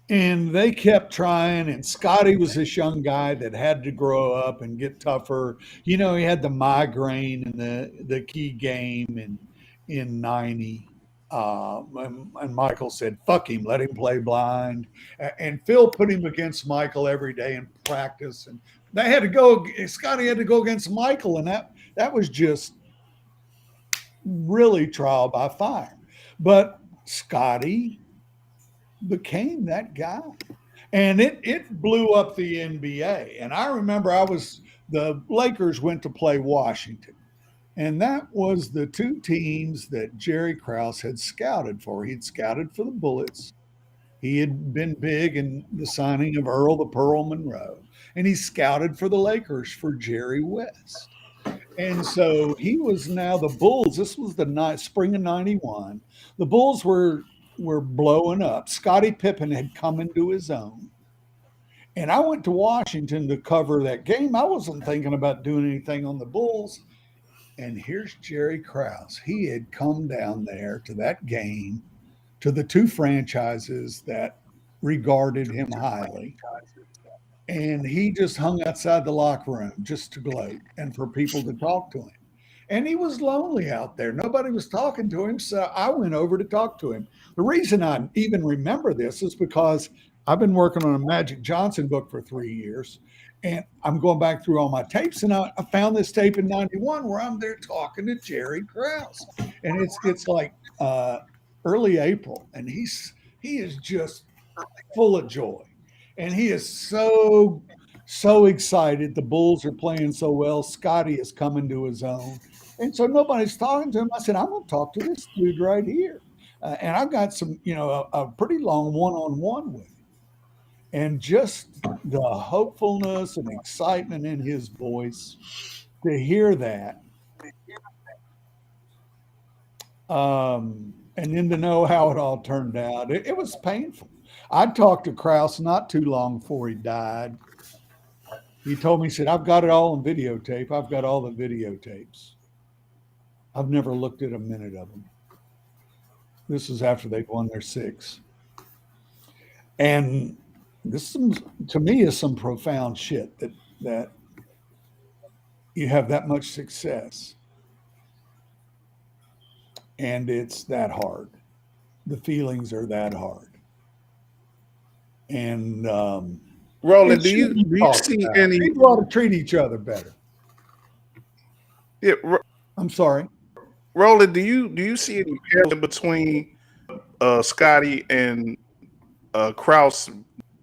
And they kept trying, and Scotty was this young guy that had to grow up and get tougher. He had the migraine in the key game in 90. And Michael said, fuck him, let him play blind. And Phil put him against Michael every day in practice. And Scotty had to go against Michael. And that was just really trial by fire. But Scotty became that guy. And it blew up the NBA. And I remember the Lakers went to play Washington. And that was the two teams that Jerry Krause had scouted for. He'd scouted for the Bullets. He had been big in the signing of Earl the Pearl Monroe. And he scouted for the Lakers for Jerry West. And so he was now the Bulls. This was the spring of 91. The Bulls were blowing up. Scottie Pippen had come into his own. And I went to Washington to cover that game. I wasn't thinking about doing anything on the Bulls. And here's Jerry Krause. He had come down there to that game, to the two franchises that regarded him highly. And he just hung outside the locker room just to gloat and for people to talk to him. And he was lonely out there. Nobody was talking to him. So I went over to talk to him. The reason I even remember this is because I've been working on a Magic Johnson book for 3 years. And I'm going back through all my tapes, and I found this tape in 91 where I'm there talking to Jerry Krause. And it's like early April, and he is just full of joy. And he is so excited. The Bulls are playing so well. Scotty is coming to his own. And so nobody's talking to him. I said, I'm going to talk to this dude right here. And I've got some, a pretty long one-on-one with him. And just the hopefulness and excitement in his voice, to hear that, and then to know how it all turned out, it was painful. I talked to Krause not too long before he died. He told me, he said, I've got it all on videotape. I've got all the videotapes. I've never looked at a minute of them. This is after they'd won their 6. And this, to me, is some profound shit that you have that much success and it's that hard. The feelings are that hard. And Roland, it do should you be talked see about. any? People ought to treat each other better. Yeah, I'm sorry. Roland, do you see any parallel between Scotty and Krause,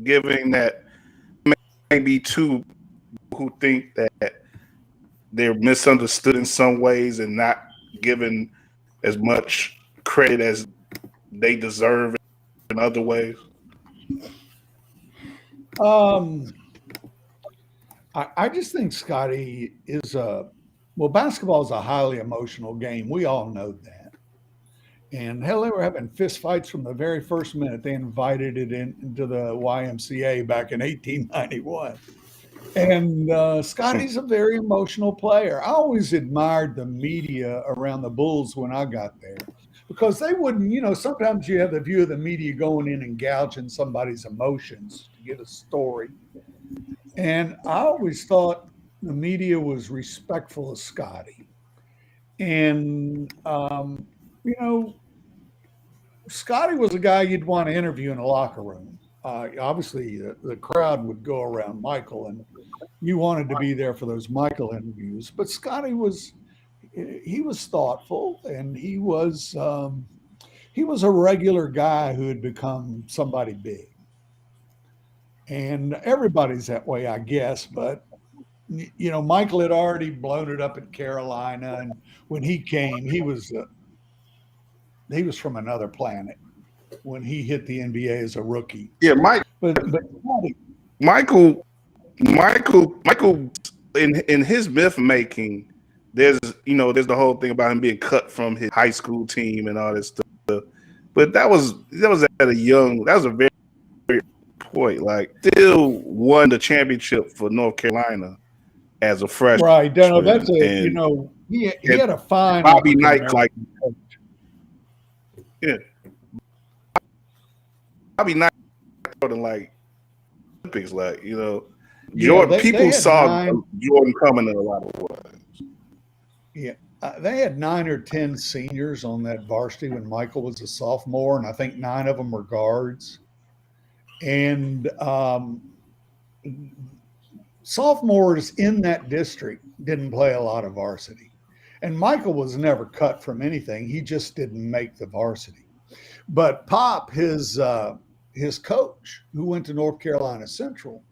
giving that maybe two who think that they're misunderstood in some ways and not given as much credit as they deserve in other ways? I just think Scotty is basketball is a highly emotional game. We all know that. And hell, they were having fist fights from the very first minute they invited it into the YMCA back in 1891. And Scotty's a very emotional player. I always admired the media around the Bulls when I got there because they wouldn't, sometimes you have the view of the media going in and gouging somebody's emotions to get a story. And I always thought the media was respectful of Scotty. And, Scotty was a guy you'd want to interview in a locker room. Obviously, the crowd would go around Michael, and you wanted to be there for those Michael interviews. But Scotty was thoughtful, and he was a regular guy who had become somebody big. And everybody's that way, I guess. But Michael had already blown it up in Carolina, and when he came, he was from another planet when he hit the NBA as a rookie. Yeah, but Michael, in his myth making, there's the whole thing about him being cut from his high school team and all this stuff. But that was at a very, very point. Like, still won the championship for North Carolina as a freshman. Right, that's he had a fine Bobby Knight, like, yeah, Bobby Knight, like Olympics, like Jordan. People saw Jordan coming in a lot of ways. Yeah, they had 9 or 10 seniors on that varsity when Michael was a sophomore, and I think 9 of them were guards. And sophomores in that district didn't play a lot of varsity. And Michael was never cut from anything. He just didn't make the varsity. But Pop, his coach, who went to North Carolina Central,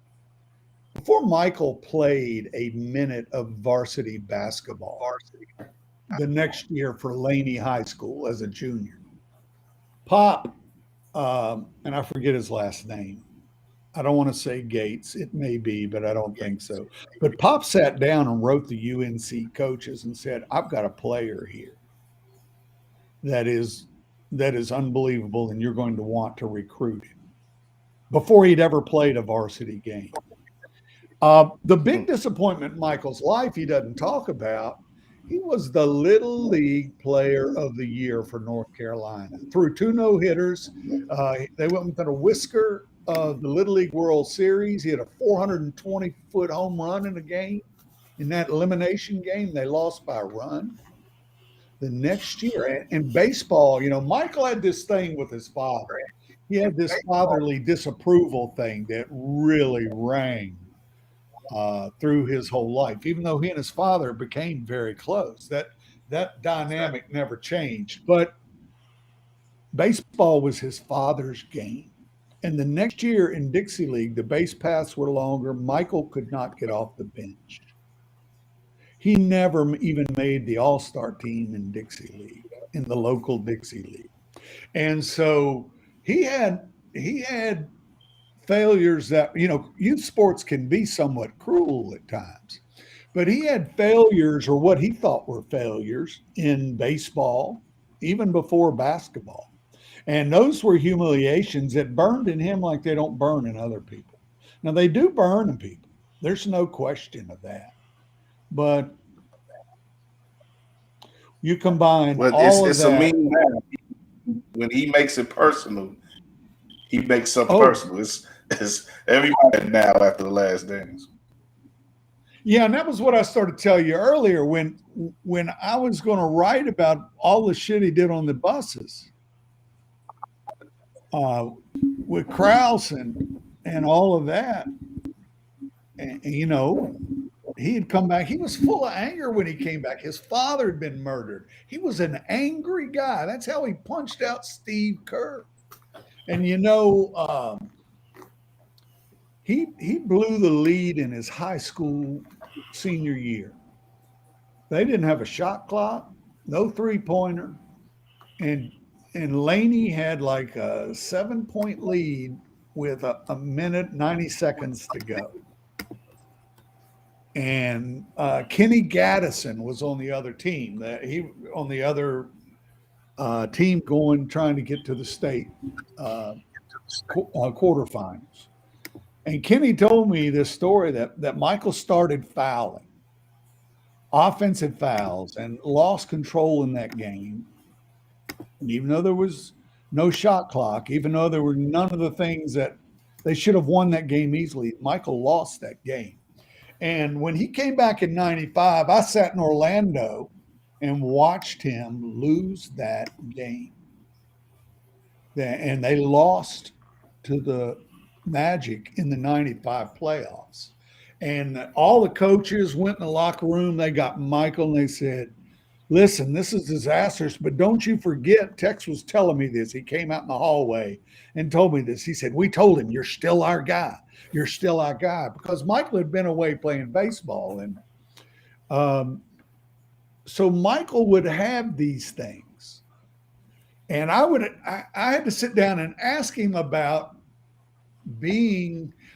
before Michael played a minute of varsity basketball the next year for Laney High School as a junior, Pop, and I forget his last name. I don't want to say Gates. It may be, but I don't think so. But Pop sat down and wrote the UNC coaches and said, I've got a player here that is unbelievable, and you're going to want to recruit him, before he'd ever played a varsity game. The big disappointment in Michael's life he doesn't talk about, he was the Little League Player of the Year for North Carolina. Through 2 no-hitters. They went within a whisker of the Little League World Series. He had a 420-foot home run in a game. In that elimination game, they lost by a run. The next year, in baseball, Michael had this thing with his father. He had this fatherly disapproval thing that really rang through his whole life, even though he and his father became very close. That dynamic never changed. But baseball was his father's game. And the next year in Dixie League, the base paths were longer. Michael could not get off the bench. He never even made the all-star team in Dixie League, in the local Dixie League. And so he had failures that, youth sports can be somewhat cruel at times, but he had failures, or what he thought were failures, in baseball, even before basketball. And those were humiliations that burned in him like they don't burn in other people. Now, they do burn in people. There's no question of that. But you combine all of that. It's a mean man. When he makes it personal, he makes something personal. It's everybody now after The Last Dance. Yeah, and that was what I started to tell you earlier when I was going to write about all the shit he did on the buses with Krause and all of that. And, you know, he had come back. He was full of anger when he came back. His father had been murdered. He was an angry guy. That's how he punched out Steve Kerr. And he blew the lead in his high school senior year. They didn't have a shot clock, no 3-pointer, and Laney had like a 7-point lead with a minute 90 seconds to go. And Kenny Gaddison was on the other team. On the other team trying to get to the state quarterfinals. And Kenny told me this story that Michael started fouling, offensive fouls, and lost control in that game. And even though there was no shot clock, even though there were none of the things that they should have won that game easily, Michael lost that game. And when he came back in 95, I sat in Orlando and watched him lose that game. And they lost to the Magic in the 95 playoffs. And all the coaches went in the locker room. They got Michael and they said, listen, this is disastrous, but don't you forget, Tex was telling me this. He came out in the hallway and told me this. He said, we told him, you're still our guy. You're still our guy. Because Michael had been away playing baseball. And so Michael would have these things. And I had to sit down and ask him about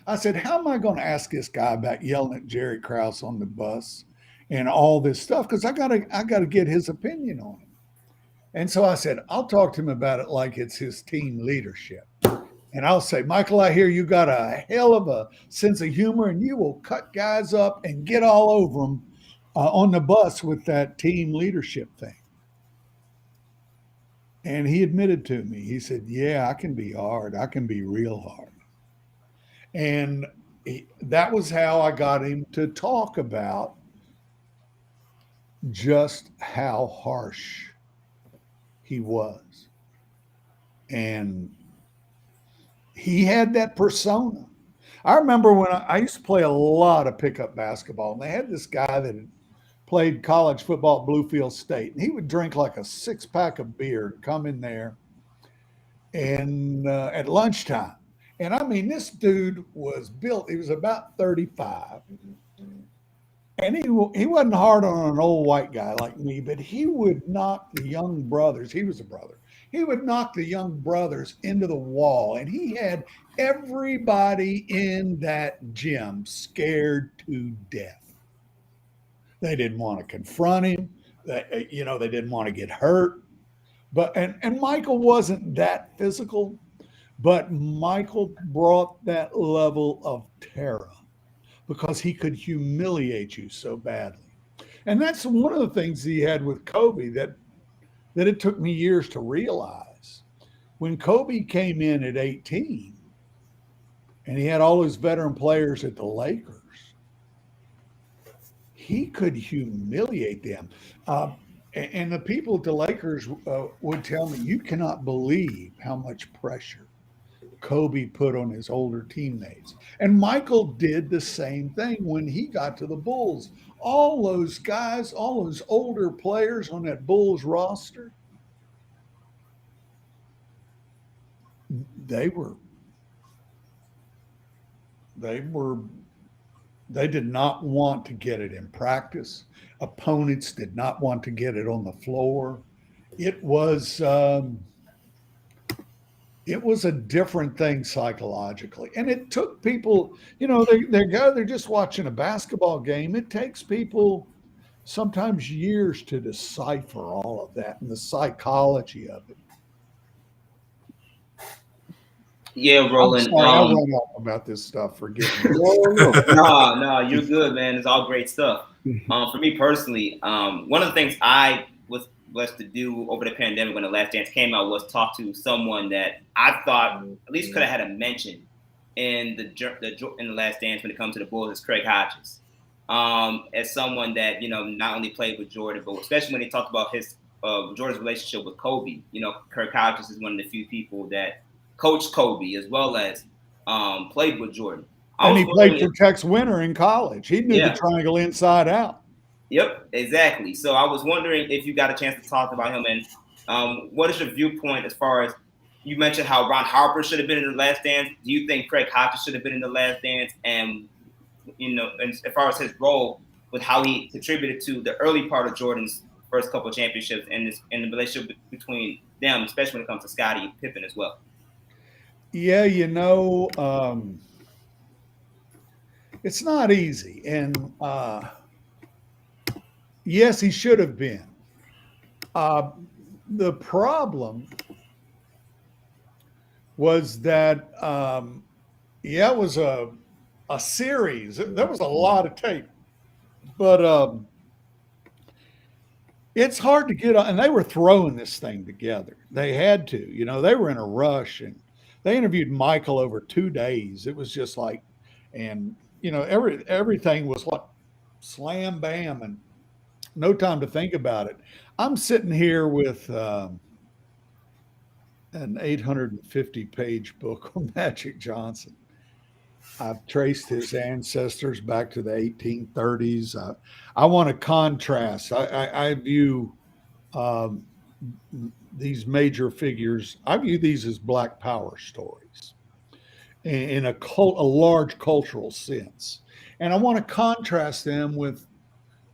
I said, how am I going to ask this guy about yelling at Jerry Krause on the bus and all this stuff? Because I gotta get his opinion on it. And so I said, I'll talk to him about it like it's his team leadership. And I'll say, Michael, I hear you got a hell of a sense of humor and you will cut guys up and get all over them on the bus with that team leadership thing. And he admitted to me, he said, yeah, I can be hard. I can be real hard. And that was how I got him to talk about just how harsh he was. And he had that persona. I remember when I used to play a lot of pickup basketball, and they had this guy that had played college football at Bluefield State, and he would drink like a 6-pack of beer, come in there, and at lunchtime. And I mean, this dude was built, he was about 35. And he wasn't hard on an old white guy like me, but he would knock the young brothers. He was a brother. He would knock the young brothers into the wall. And he had everybody in that gym scared to death. They didn't want to confront him. They didn't want to get hurt. But and Michael wasn't that physical. But Michael brought that level of terror because he could humiliate you so badly. And that's one of the things he had with Kobe that it took me years to realize. When Kobe came in at 18 and he had all his veteran players at the Lakers, he could humiliate them. And the people at the Lakers would tell me, you cannot believe how much pressure Kobe put on his older teammates. And Michael did the same thing when he got to the Bulls. All those guys, all those older players on that Bulls roster, they did not want to get it in practice. Opponents did not want to get it on the floor. It was a different thing psychologically. And it took people, they're just watching a basketball game. It takes people sometimes years to decipher all of that and the psychology of it. Yeah, Roland. I'm sorry, I run off about this stuff. Forgive me. No, you're good, man. It's all great stuff. For me personally, one of the things I was blessed to do over the pandemic when The Last Dance came out was talk to someone that I thought at least could have had a mention in the Last Dance when it comes to the Bulls, is Craig Hodges. as someone that, you know, not only played with Jordan, but especially when he talked about his Jordan's relationship with Kobe. You know, Kirk Hodges is one of the few people that coached Kobe as well as played with Jordan. And he played for Tex Winter in college. He knew the triangle inside out. Yep, exactly. So I was wondering if you got a chance to talk about him, and what is your viewpoint as far as you mentioned how Ron Harper should have been in the Last Dance? Do you think Craig Hodges should have been in the Last Dance? And you know, and as far as his role with how he contributed to the early part of Jordan's first couple of championships and the relationship between them, especially when it comes to Scottie and Pippen as well. Yeah, you know, it's not easy. And yes, he should have been. The problem was that, it was a series. There was a lot of tape. But it's hard to get on. And they were throwing this thing together. They had to. You know, they were in a rush. And they interviewed Michael over 2 days. It was just like, and, you know, everything was what? Slam, bam, and no time to think about it. I'm sitting here with an 850-page book on Magic Johnson. I've traced his ancestors back to the 1830s. I want to contrast. I view these major figures, I view these as Black Power stories in a large cultural sense. And I want to contrast them with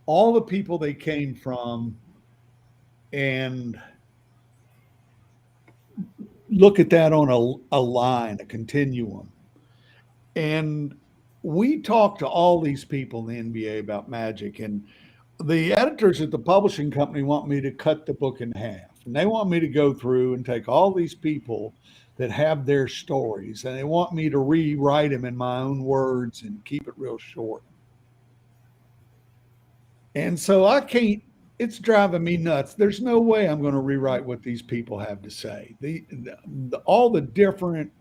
all the people they came from and look at that on a line, a continuum. And we talked to all these people in the NBA about Magic, and the editors at the publishing company want me to cut the book in half. And they want me to go through and take all these people that have their stories, and they want me to rewrite them in my own words and keep it real short. And so I can't, it's driving me nuts. There's no way I'm going to rewrite what these people have to say. All the different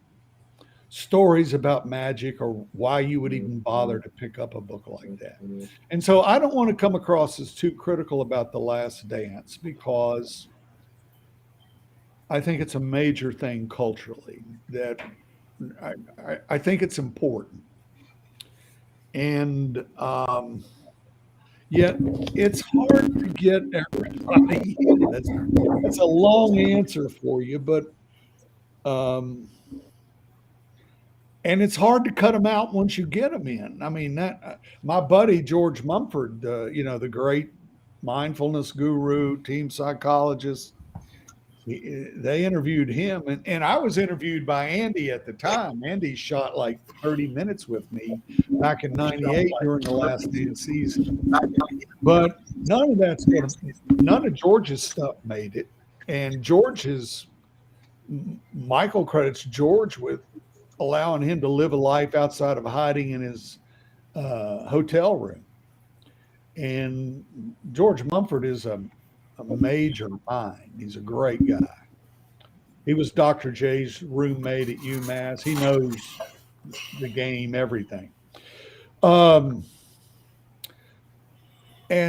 stories about Magic or why you would even bother to pick up a book like that. And so I don't want to come across as too critical about The Last Dance, because I think it's a major thing culturally that I think it's important. And yet it's hard to get everybody in. That's a long answer for you, but and it's hard to cut them out once you get them in. I mean, that my buddy George Mumford, you know, the great mindfulness guru, team psychologist, they interviewed him, and I was interviewed by Andy at the time. Andy shot like 30 minutes with me back in '98 during the Last Dance season. But none of George's stuff made it, and Michael credits George with allowing him to live a life outside of hiding in his hotel room. And George Mumford is a major mind. He's a great guy. He was Dr. J's roommate at UMass. He knows the game, everything. And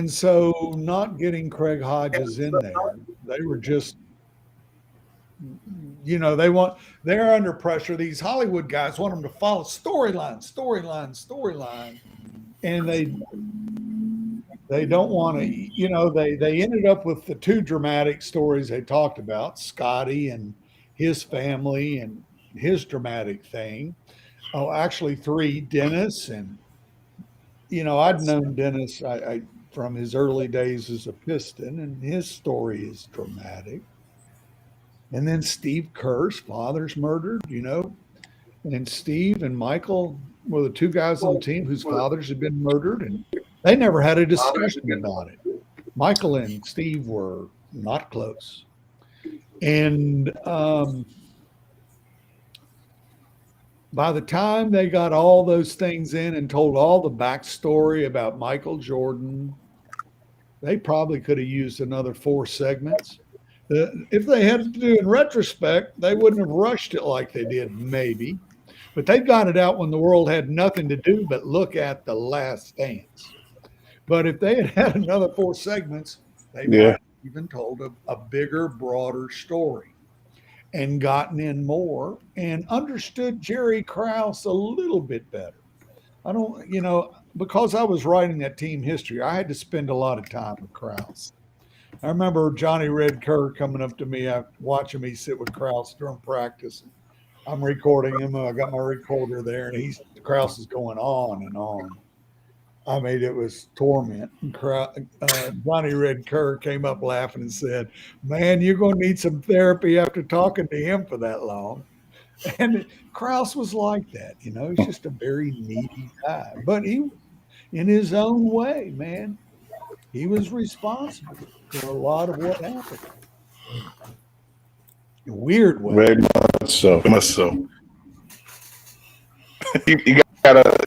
so not getting Craig Hodges in there, they were just, you know, they're under pressure. These Hollywood guys want them to follow storyline. And they don't want to, you know, they ended up with the 2 dramatic stories they talked about, Scottie and his family and his dramatic thing. Oh, actually 3, Dennis. And, you know, I'd known Dennis I from his early days as a Piston, and his story is dramatic. And then Steve Kerr's father's murdered, you know, and Steve and Michael were the 2 guys on the team whose fathers had been murdered, and they never had a discussion about it. Michael and Steve were not close. And by the time they got all those things in and told all the backstory about Michael Jordan, they probably could have used another 4 segments. If they had to do in retrospect, they wouldn't have rushed it like they did, maybe. But they got it out when the world had nothing to do but look at The Last Dance. But if they had had another 4 segments, they might have even told a bigger, broader story and gotten in more and understood Jerry Krause a little bit better. I don't, because I was writing that team history, I had to spend a lot of time with Krause. I remember Johnny Red Kerr coming up to me after watching me sit with Krause during practice. I'm recording him. I got my recorder there, and Krause is going on and on. I mean, it was torment. And Johnny Red Kerr came up laughing and said, "Man, you're going to need some therapy after talking to him for that long." And Krause was like that, he's just a very needy guy. But he, in his own way, man, he was responsible for a lot of what happened. In a weird way. Very much so. Much so. you gotta.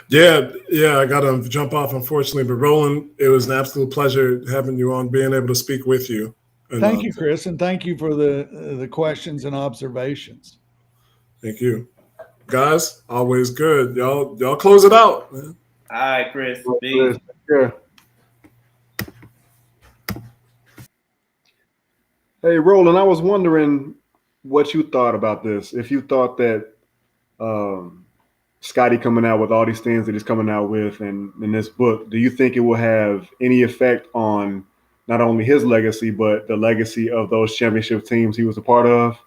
Yeah, I got to jump off, unfortunately. But Roland, it was an absolute pleasure having you on, being able to speak with you. And, thank you, Chris, and thank you for the questions and observations. Thank you. Guys, always good. Y'all close it out, man. All right, Chris. Yeah. Hey, Roland, I was wondering what you thought about this. If you thought that Scotty coming out with all these things that he's coming out with and in this book, do you think it will have any effect on not only his legacy, but the legacy of those championship teams he was a part of?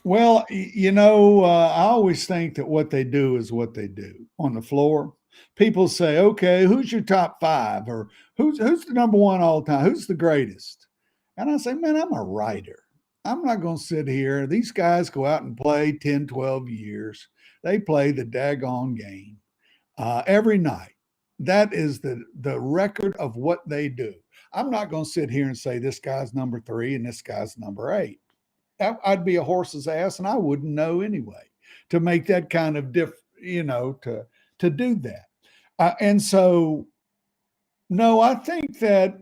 Well, I always think that what they do is what they do on the floor. People say, okay, who's your top 5? Or who's the number 1 all time? Who's the greatest? And I say, man, I'm a writer. I'm not going to sit here. These guys go out and play 10, 12 years. They play the daggone game every night. That is the record of what they do. I'm not going to sit here and say this guy's number 3 and this guy's number 8. I'd be a horse's ass, and I wouldn't know anyway to make that kind of to do that. And so, no, I think that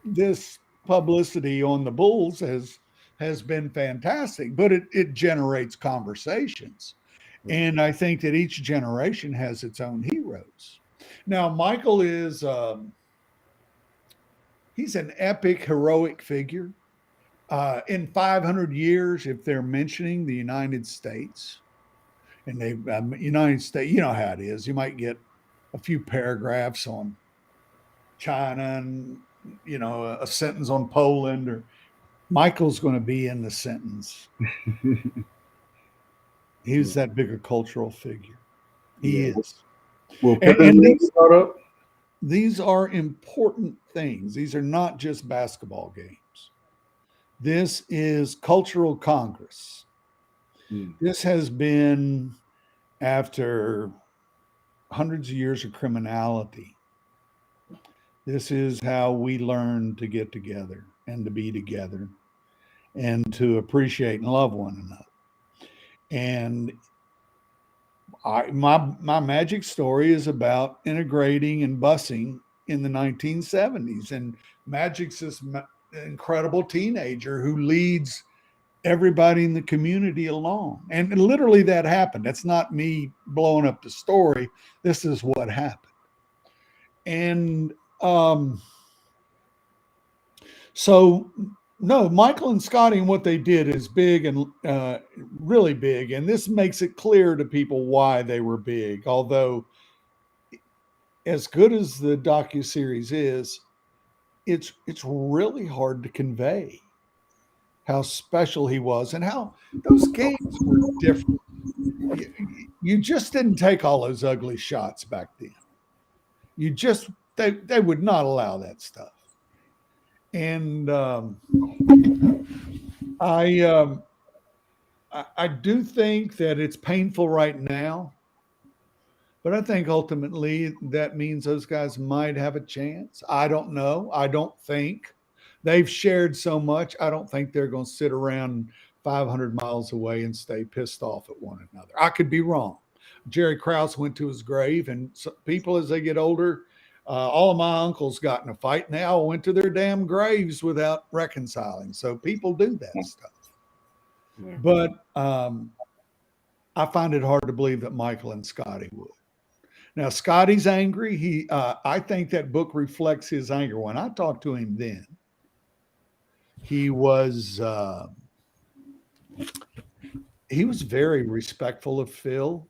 this publicity on the Bulls has been fantastic, but it generates conversations. And I think that each generation has its own heroes. Now, Michael is he's an epic, heroic figure. In 500 years, if they're mentioning the United States, and United States, you know how it is. You might get a few paragraphs on China and, a sentence on Poland, or Michael's going to be in the sentence. He's that bigger cultural figure. He is. Well, these are important things. These are not just basketball games. This is cultural congress. This has been after hundreds of years of criminality. This is how we learn to get together and to be together and to appreciate and love one another. And my magic story is about integrating and busing in the 1970s. And Magic's this incredible teenager who leads everybody in the community along. And literally that happened. That's not me blowing up the story. This is what happened. And so, no, Michael and Scotty and what they did is big and really big. And this makes it clear to people why they were big. Although, as good as the docuseries is, it's really hard to convey how special he was and how those games were different. You just didn't take all those ugly shots back then. They would not allow that stuff. And I do think that it's painful right now, but I think ultimately that means those guys might have a chance. I don't know. I don't think. They've shared so much. I don't think they're going to sit around 500 miles away and stay pissed off at one another. I could be wrong. Jerry Krause went to his grave, and people as they get older, all of my uncles got in a fight, and they all went to their damn graves without reconciling. So people do that stuff. Yeah. But I find it hard to believe that Michael and Scotty would. Now, Scotty's angry. I think that book reflects his anger. When I talked to him then, he was very respectful of Phil.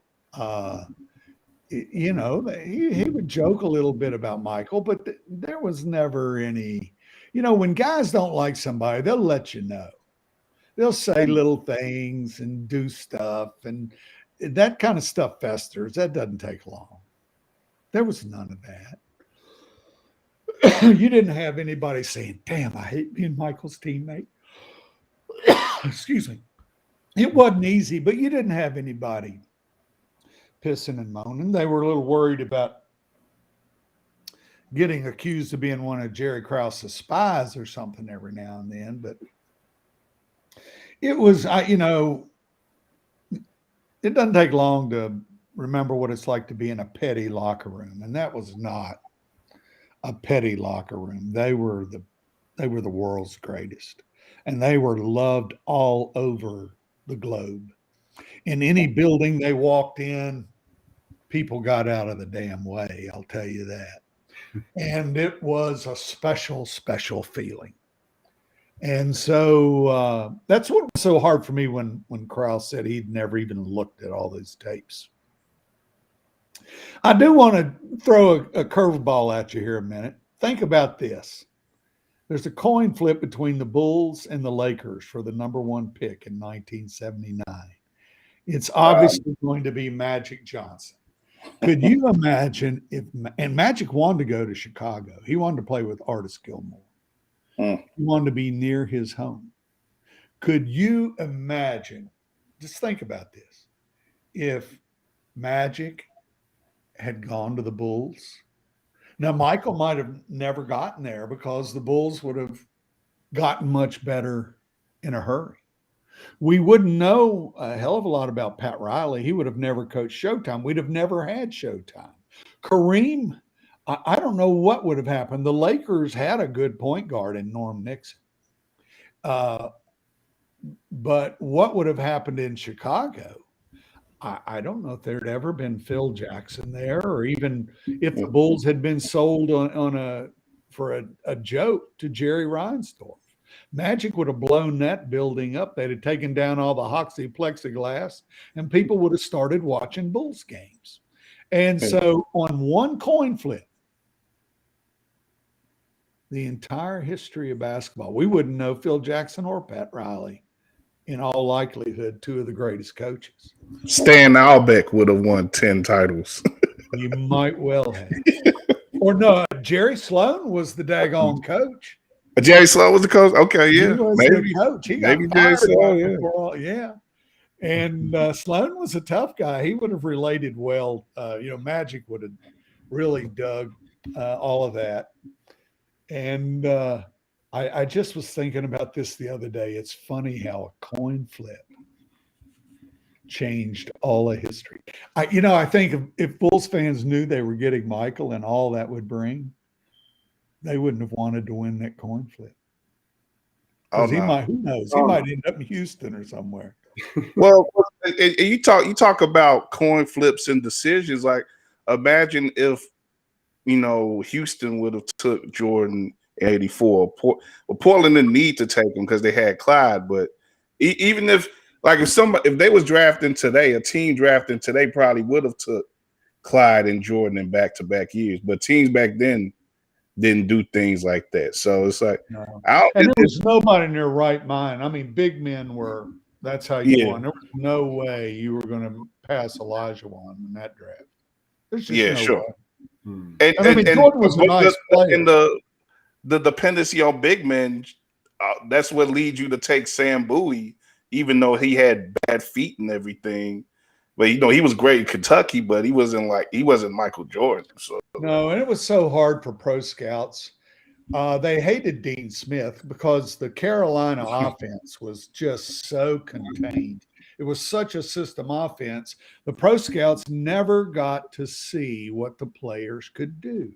You know, he would joke a little bit about Michael, but there was never any, you know, when guys don't like somebody, they'll let you know. They'll say little things and do stuff, and that kind of stuff festers. That doesn't take long. There was none of that. You didn't have anybody saying, damn, I hate being Michael's teammate. Excuse me. It wasn't easy, but you didn't have anybody pissing and moaning. They were a little worried about getting accused of being one of Jerry Krause's spies or something every now and then. But it was, you know, it doesn't take long to remember what it's like to be in a petty locker room. And that was not a petty locker room. They were the world's greatest. And they were loved all over the globe. In any building they walked in, people got out of the damn way, I'll tell you that. And it was a special, special feeling. And so that's what was so hard for me when Krause said he'd never even looked at all those tapes. I do want to throw a curveball at you here a minute. Think about this. There's a coin flip between the Bulls and the Lakers for the #1 pick in 1979. It's obviously going to be Magic Johnson. Could you imagine and Magic wanted to go to Chicago. He wanted to play with Artis Gilmore. He wanted to be near his home. Could you imagine, just think about this, if Magic had gone to the Bulls? Now, Michael might have never gotten there because the Bulls would have gotten much better in a hurry. We wouldn't know a hell of a lot about Pat Riley. He would have never coached Showtime. We'd have never had Showtime. Kareem, I don't know what would have happened. The Lakers had a good point guard in Norm Nixon. But what would have happened in Chicago? I don't know if there'd ever been Phil Jackson there, or even if the Bulls had been sold for a joke to Jerry Reinsdorf. Magic would have blown that building up. They'd have taken down all the Hoxie plexiglass, and people would have started watching Bulls games. And so on one coin flip, the entire history of basketball, we wouldn't know Phil Jackson or Pat Riley. In all likelihood, two of the greatest coaches. Stan Albeck would have won 10 titles. You might well have. Or no, Jerry Sloan was the daggone coach. Jerry Sloan was the coach? Okay, yeah. He was maybe, the coach. He maybe got Jerry fired. Sloan, yeah. And Sloan was a tough guy. He would have related well. Magic would have really dug all of that. And I just was thinking about this the other day. It's funny how a coin flip changed all of history. I think if Bulls fans knew they were getting Michael and all that would bring, they wouldn't have wanted to win that coin flip. Because who knows? He might end up in Houston or somewhere. Well, you talk about coin flips and decisions. Like, imagine if Houston would have took Jordan 84. Portland didn't need to take him because they had Clyde. But even if they was drafting today, a team drafting today probably would have took Clyde and Jordan in back-to-back years. But teams back then didn't do things like that. So it's like, there was nobody in their right mind. I mean, big men were. That's how you won. There was no way you were going to pass Elijah Wan in that draft. There's just no way. And Jordan was a nice player. And the dependency on big men, that's what leads you to take Sam Bowie, even though he had bad feet and everything. But he was great in Kentucky, but he wasn't Michael Jordan. So no, and it was so hard for pro scouts. They hated Dean Smith because the Carolina offense was just so contained. It was such a system offense. The pro scouts never got to see what the players could do.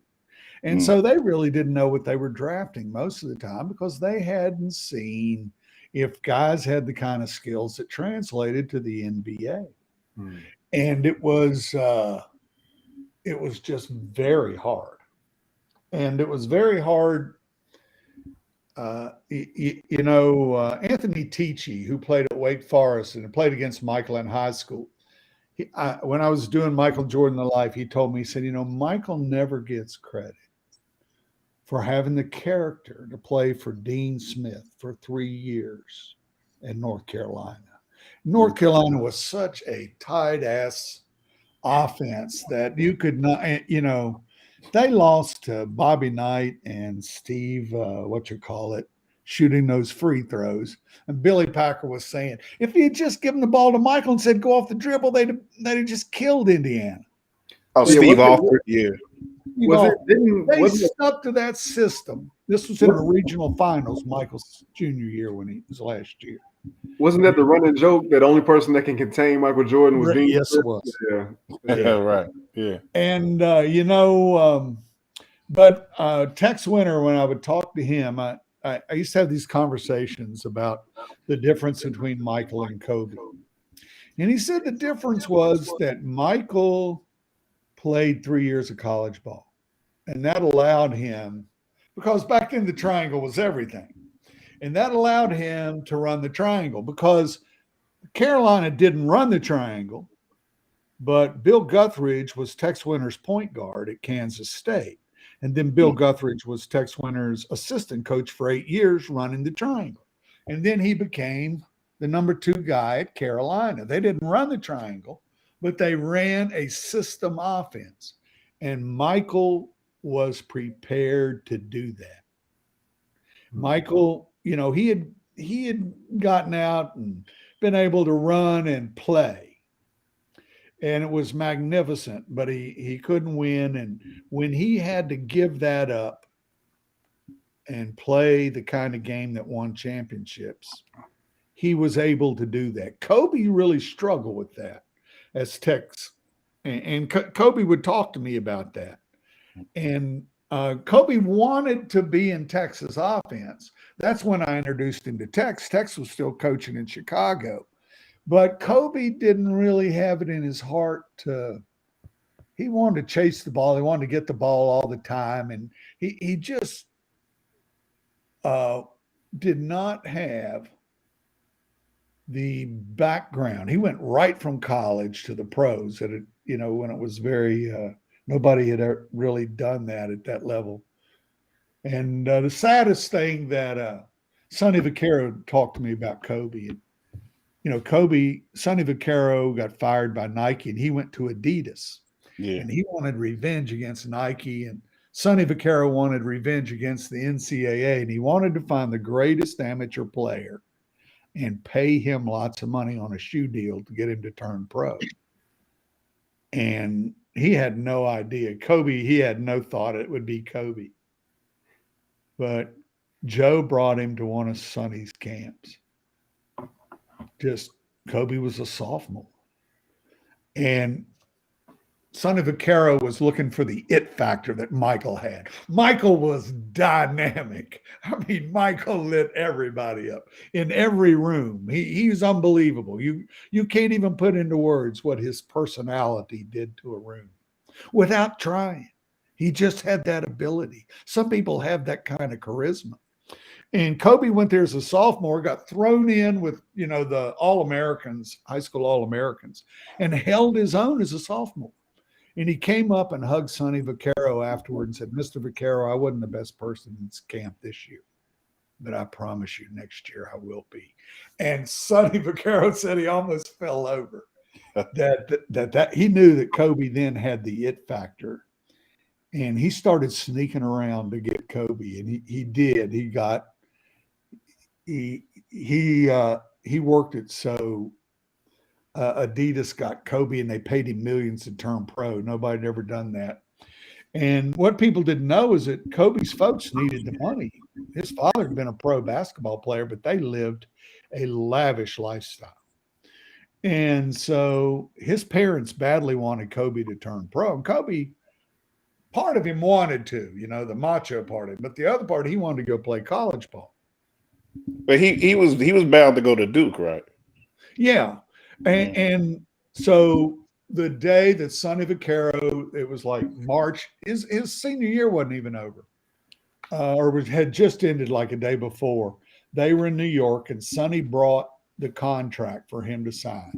And so they really didn't know what they were drafting most of the time because they hadn't seen if guys had the kind of skills that translated to the NBA. And it was just very hard. And it was very hard. Anthony Tichy, who played at Wake Forest and played against Michael in high school, when I was doing Michael Jordan the Life, he told me, he said, Michael never gets credit for having the character to play for Dean Smith for 3 years in North Carolina. North Carolina was such a tight ass offense that you could not, they lost to Bobby Knight and Steve, shooting those free throws. And Billy Packer was saying, if he had just given the ball to Michael and said, go off the dribble, they'd have just killed Indiana. Oh, Steve Alford, yeah. They stuck to that system. This was in the regional finals, Michael's junior year when he was last year. Wasn't that the running joke that the only person that can contain Michael Jordan was Dean? Yes, it was. Yeah, right. Yeah. And, but Tex Winter, when I would talk to him, I used to have these conversations about the difference between Michael and Kobe. And he said the difference was that Michael played 3 years of college ball. And that allowed him, because back then the triangle was everything. And that allowed him to run the triangle because Carolina didn't run the triangle, but Bill Guthridge was Tex Winter's point guard at Kansas State. And then Bill Guthridge was Tex Winter's assistant coach for 8 years running the triangle. And then he became the number 2 guy at Carolina. They didn't run the triangle, but they ran a system offense. And Michael was prepared to do that. Michael, he had gotten out and been able to run and play. And it was magnificent, but he couldn't win. And when he had to give that up and play the kind of game that won championships, he was able to do that. Kobe really struggled with that as Tex. And Kobe would talk to me about that. And Kobe wanted to be in Texas offense. That's when I introduced him to Tex. Tex was still coaching in Chicago. But Kobe didn't really have it in his heart he wanted to chase the ball. He wanted to get the ball all the time. And he just did not have the background. He went right from college to the pros when it was very, nobody had really done that at that level. And the saddest thing that Sonny Vaccaro talked to me about Kobe. Sonny Vaccaro got fired by Nike and he went to Adidas. Yeah. And he wanted revenge against Nike. And Sonny Vaccaro wanted revenge against the NCAA. And he wanted to find the greatest amateur player and pay him lots of money on a shoe deal to get him to turn pro. And he had no idea. He had no thought it would be Kobe. But Joe brought him to one of Sonny's camps. Kobe was a sophomore. And Sonny Vaccaro was looking for the it factor that Michael had. Michael was dynamic. I mean, Michael lit everybody up in every room. He was unbelievable. You can't even put into words what his personality did to a room without trying. He just had that ability. Some people have that kind of charisma. And Kobe went there as a sophomore, got thrown in with, the All-Americans, high school All-Americans, and held his own as a sophomore. And he came up and hugged Sonny Vaccaro afterward and said, Mr. Vaccaro, I wasn't the best person in this camp this year, but I promise you next year I will be. And Sonny Vaccaro said he almost fell over. that he knew that Kobe then had the it factor. And he started sneaking around to get Kobe. And he did. He worked it so Adidas got Kobe and they paid him millions to turn pro. Nobody had ever done that. And what people didn't know is that Kobe's folks needed the money. His father had been a pro basketball player, but they lived a lavish lifestyle. And so his parents badly wanted Kobe to turn pro. And Kobe, part of him wanted to, the macho part of him, but the other part, he wanted to go play college ball. But he was bound to go to Duke, right? Yeah. And So the day that Sonny Vaccaro, it was like March, his senior year wasn't even over, had just ended like a day before. They were in New York, and Sonny brought the contract for him to sign.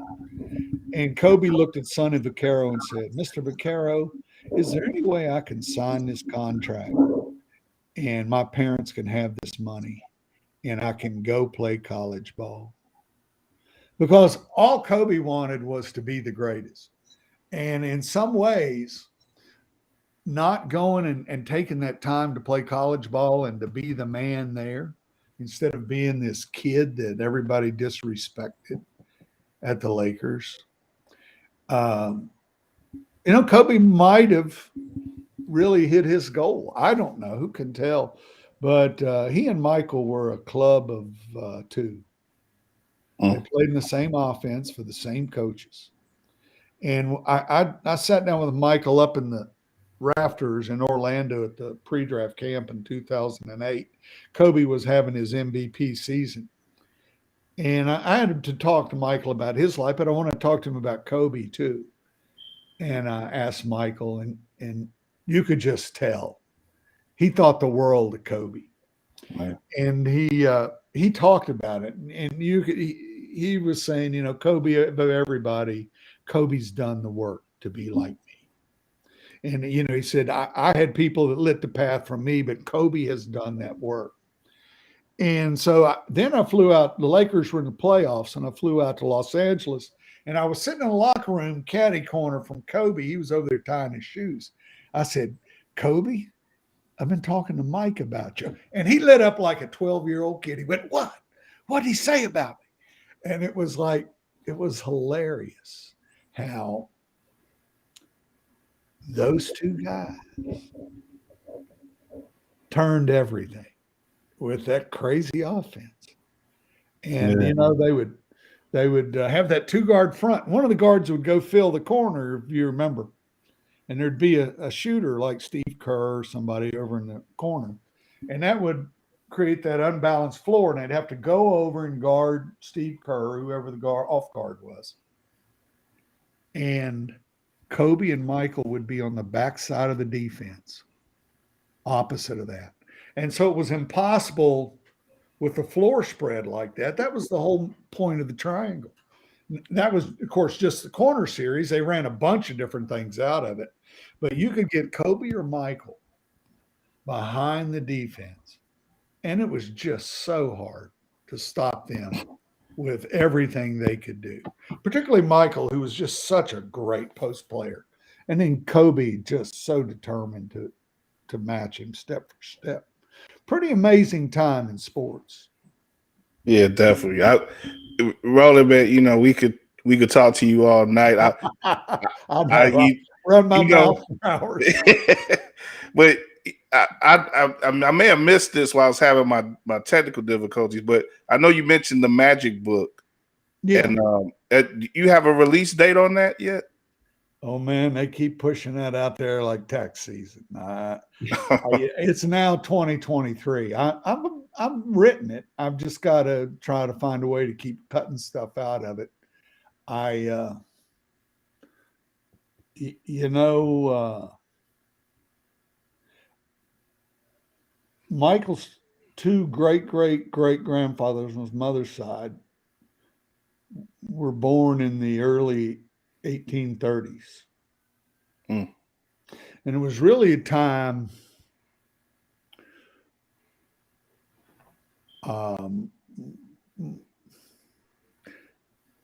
And Kobe looked at Sonny Vaccaro and said, "Mr. Vaccaro, is there any way I can sign this contract and my parents can have this money and I can go play college ball?" Because all Kobe wanted was to be the greatest. And in some ways, not going and taking that time to play college ball and to be the man there instead of being this kid that everybody disrespected at the Lakers. Kobe might have really hit his goal. I don't know. Who can tell? But he and Michael were a club of two. They played in the same offense for the same coaches. And I sat down with Michael up in the rafters in Orlando at the pre-draft camp in 2008. Kobe was having his MVP season. And I had to talk to Michael about his life, but I want to talk to him about Kobe too. And I asked Michael, and you could just tell he thought the world of Kobe. Right. And he talked about it, and he was saying, Kobe above everybody, Kobe's done the work to be like me. And he said, I had people that lit the path for me, but Kobe has done that work. And so then I flew out. The Lakers were in the playoffs, and I flew out to Los Angeles. And I was sitting in the locker room, caddy corner from Kobe. He was over there tying his shoes. I said, "Kobe, I've been talking to Mike about you." And he lit up like a 12-year-old kid. He went, "What? What did he say about me?" And it was hilarious how those two guys turned everything with that crazy offense. And, they would have that two-guard front. One of the guards would go fill the corner, if you remember. And there'd be a shooter like Steve Kerr or somebody over in the corner. And that would create that unbalanced floor. And they'd have to go over and guard Steve Kerr, whoever the off guard was. And Kobe and Michael would be on the backside of the defense, opposite of that. And so it was impossible with the floor spread like that. That was the whole point of the triangle. That was, of course, just the corner series. They ran a bunch of different things out of it. But you could get Kobe or Michael behind the defense. And it was just so hard to stop them with everything they could do. Particularly Michael, who was just such a great post player. And then Kobe just so determined to match him step for step. Pretty amazing time in sports. Yeah, definitely. Roland, man, we could talk to you all night. I run my mouth for hours. But I may have missed this while I was having my technical difficulties. But I know you mentioned the Magic book. Yeah. And you have a release date on that yet? Oh man, they keep pushing that out there like tax season. It's now 2023. I've written it. I've just got to try to find a way to keep cutting stuff out of it. Michael's two great grandfathers on his mother's side were born in the early 1830s. And it was really a time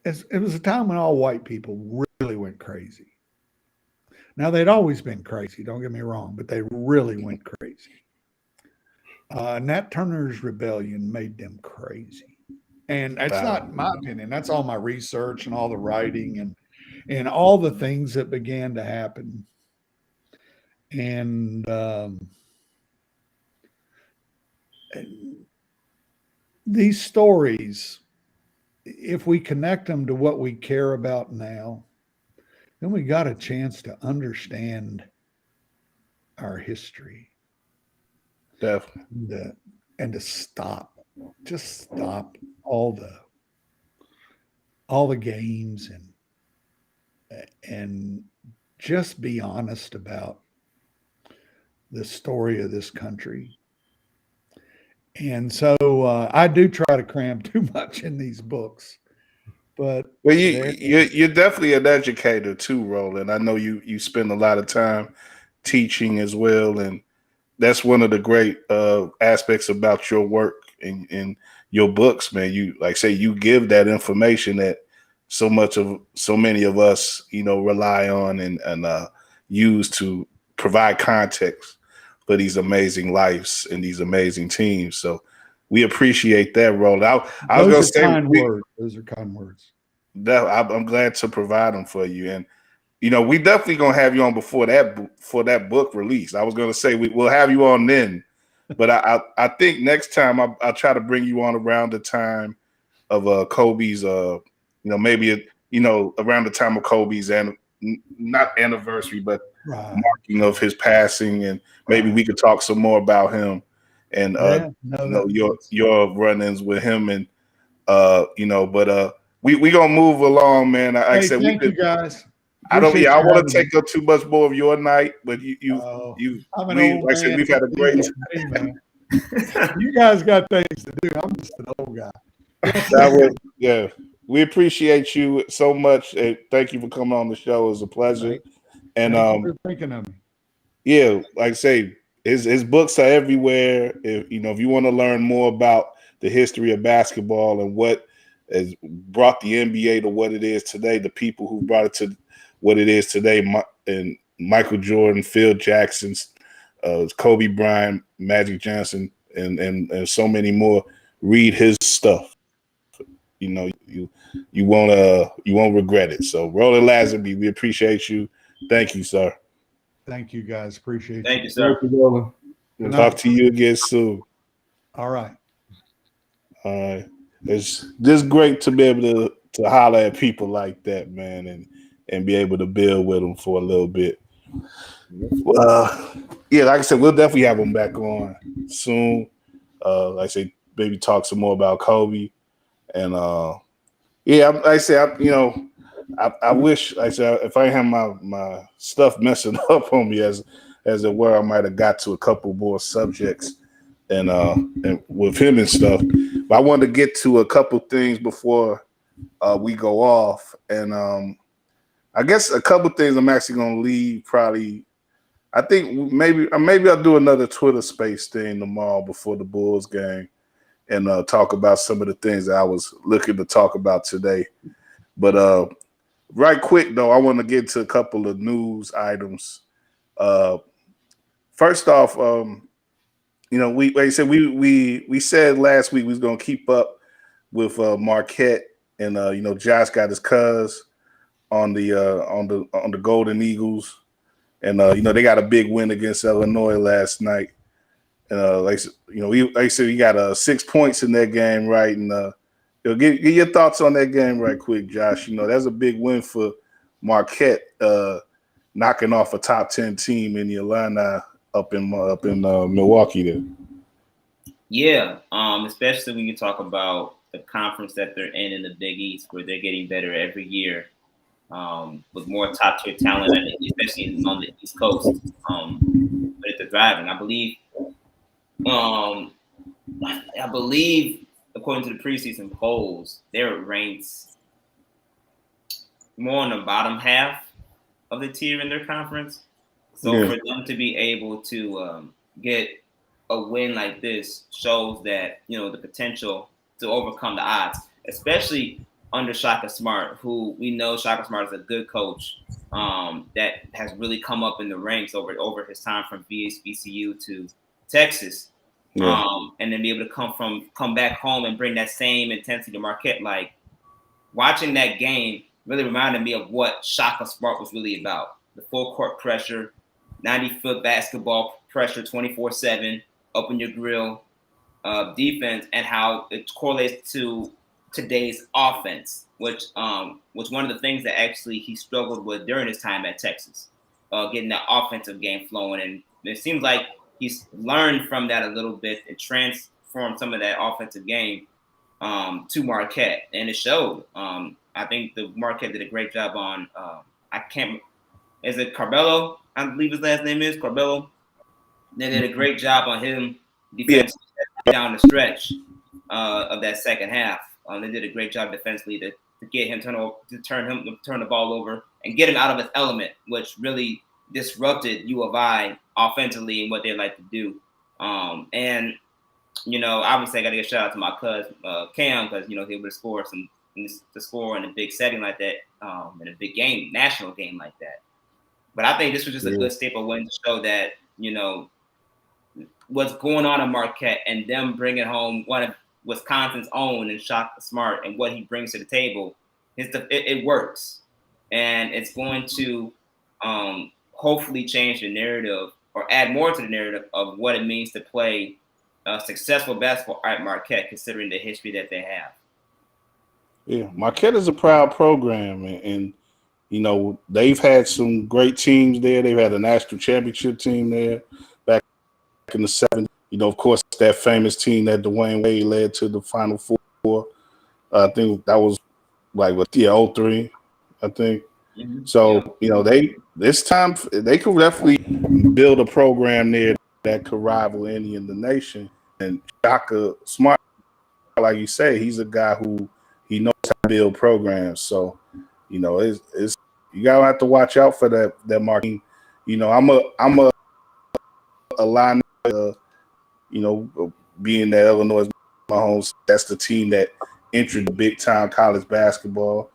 it was a time when all white people really went crazy. Now, they'd always been crazy, don't get me wrong, but they really went crazy. Nat Turner's rebellion made them crazy. And that's not my opinion. That's all my research and all the writing and all the things that began to happen. And these stories, if we connect them to what we care about now, then we got a chance to understand our history. Definitely. And to stop all the games and just be honest about the story of this country. And so I do try to cram too much in these books, but Well, you're definitely an educator too, Roland. I know you spend a lot of time teaching as well, and that's one of the great aspects about your work and your books, man. You like say you give that information that so many of us, rely on and use to provide context for these amazing lives and these amazing teams. So we appreciate that, Roland. I was those gonna are say kind words. Those are kind words. I'm glad to provide them for you, and we definitely gonna have you on before that book release. I was gonna say we'll have you on then, but I think next time I'll try to bring you on around the time of Kobe's maybe around the time of Kobe's and not anniversary but Right. marking of his passing, and maybe we could talk some more about him and your run-ins with him and we gonna move along, man. Like I said, thank you guys. I Appreciate I you want having to take me. up too much more of your night, but I'm an old like I said, man. we've had a great It's easy for me, man. You guys got things to do. I'm just an old guy. yeah. We appreciate you so much. And thank you for coming on the show. It was a pleasure. And Thank you for thinking of me. yeah, like I say, his books are everywhere. If you want to learn more about the history of basketball and what has brought the NBA to what it is today, the people who brought it to what it is today, and Michael Jordan, Phil Jackson, Kobe Bryant, Magic Johnson, and so many more. Read his stuff. You won't regret it. So Roland Lazenby, we appreciate you. Thank you, sir. Thank you, guys. Appreciate Thank you. you, sir. Thank you, Roland. Good Talk night. to you again soon. All right. All right. It's just great to be able to holler at people like that, man, and be able to build with them for a little bit. Yeah, like I said, we'll definitely have them back on soon. Like I say, maybe talk some more about Kobe. And yeah, like I said, I wish, like I said, if I had my stuff messing up on me as it were, I might have got to a couple more subjects and with him and stuff. But I wanted to get to a couple things before we go off, and I guess a couple things I'm actually going to leave probably. I think maybe I'll do another Twitter space thing tomorrow before the Bulls game and talk about some of the things that I was looking to talk about today. But right quick though, I want to get to a couple of news items. First off, we like I said we said last week we was gonna keep up with Marquette, and Josh got his cuz on the Golden Eagles, and they got a big win against Illinois last night. Like I said, he got 6 points in that game, right? And get your thoughts on that game, right quick, Josh. That's a big win for Marquette, knocking off a top 10 team in the Illini up in Milwaukee there. Yeah, especially when you talk about the conference that they're in the Big East, where they're getting better every year, with more top tier talent, especially on the East Coast. But they're driving, I believe, according to the preseason polls, they're ranked more on the bottom half of the tier in their conference. So for them to be able to get a win like this shows that the potential to overcome the odds, especially under Shaka Smart, who we know Shaka Smart is a good coach that has really come up in the ranks over his time from VCU to Texas, and then be able to come back home and bring that same intensity to Marquette. Like watching that game really reminded me of what Shaka Smart was really about: the full court pressure, 90-foot basketball pressure, 24/7, open your grill defense, and how it correlates to today's offense, which was one of the things that actually he struggled with during his time at Texas, getting that offensive game flowing. And it seems like he's learned from that a little bit and transformed some of that offensive game to Marquette, and it showed. I think the Marquette did a great job on I can't. Is it Carbello? I believe his last name is Carbello. They did a great job on him defense down the stretch of that second half. They did a great job defensively to get him to turn the ball over and get him out of his element, which really disrupted U of I offensively and what they like to do. And obviously I got to give a shout out to my cousin Cam, because he was able to score to score in a big setting like that, in a big game, national game like that. But I think this was just a good staple win to show that what's going on in Marquette and them bringing home one of Wisconsin's own and Shaka Smart and what he brings to the table. It works, and it's going to hopefully change the narrative or add more to the narrative of what it means to play successful basketball at Marquette, considering the history that they have. Yeah, Marquette is a proud program, and they've had some great teams there. They've had a national championship team there back in the 70s. Of course, that famous team that Dwayne Wade led to the Final Four. I think that was 03, I think. Mm-hmm. So, this time they could definitely build a program there that could rival any in the nation. And Shaka Smart, like you say, he's a guy who he knows how to build programs. So, it's you gotta have to watch out for that marketing. I'm a line, being that Illinois is my home, that's the team that entered the big time college basketball,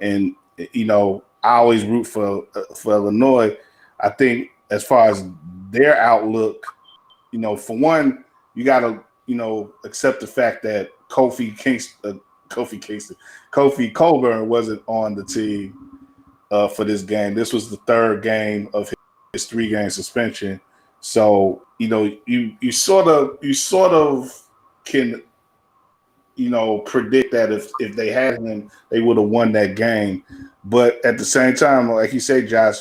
and I always root for Illinois. I think as far as their outlook, for one, you gotta accept the fact that Kofi Coburn wasn't on the team for this game. This was the third game of his 3-game suspension. So you sort of can predict that if they had him, they would have won that game. But at the same time, like you say, Josh,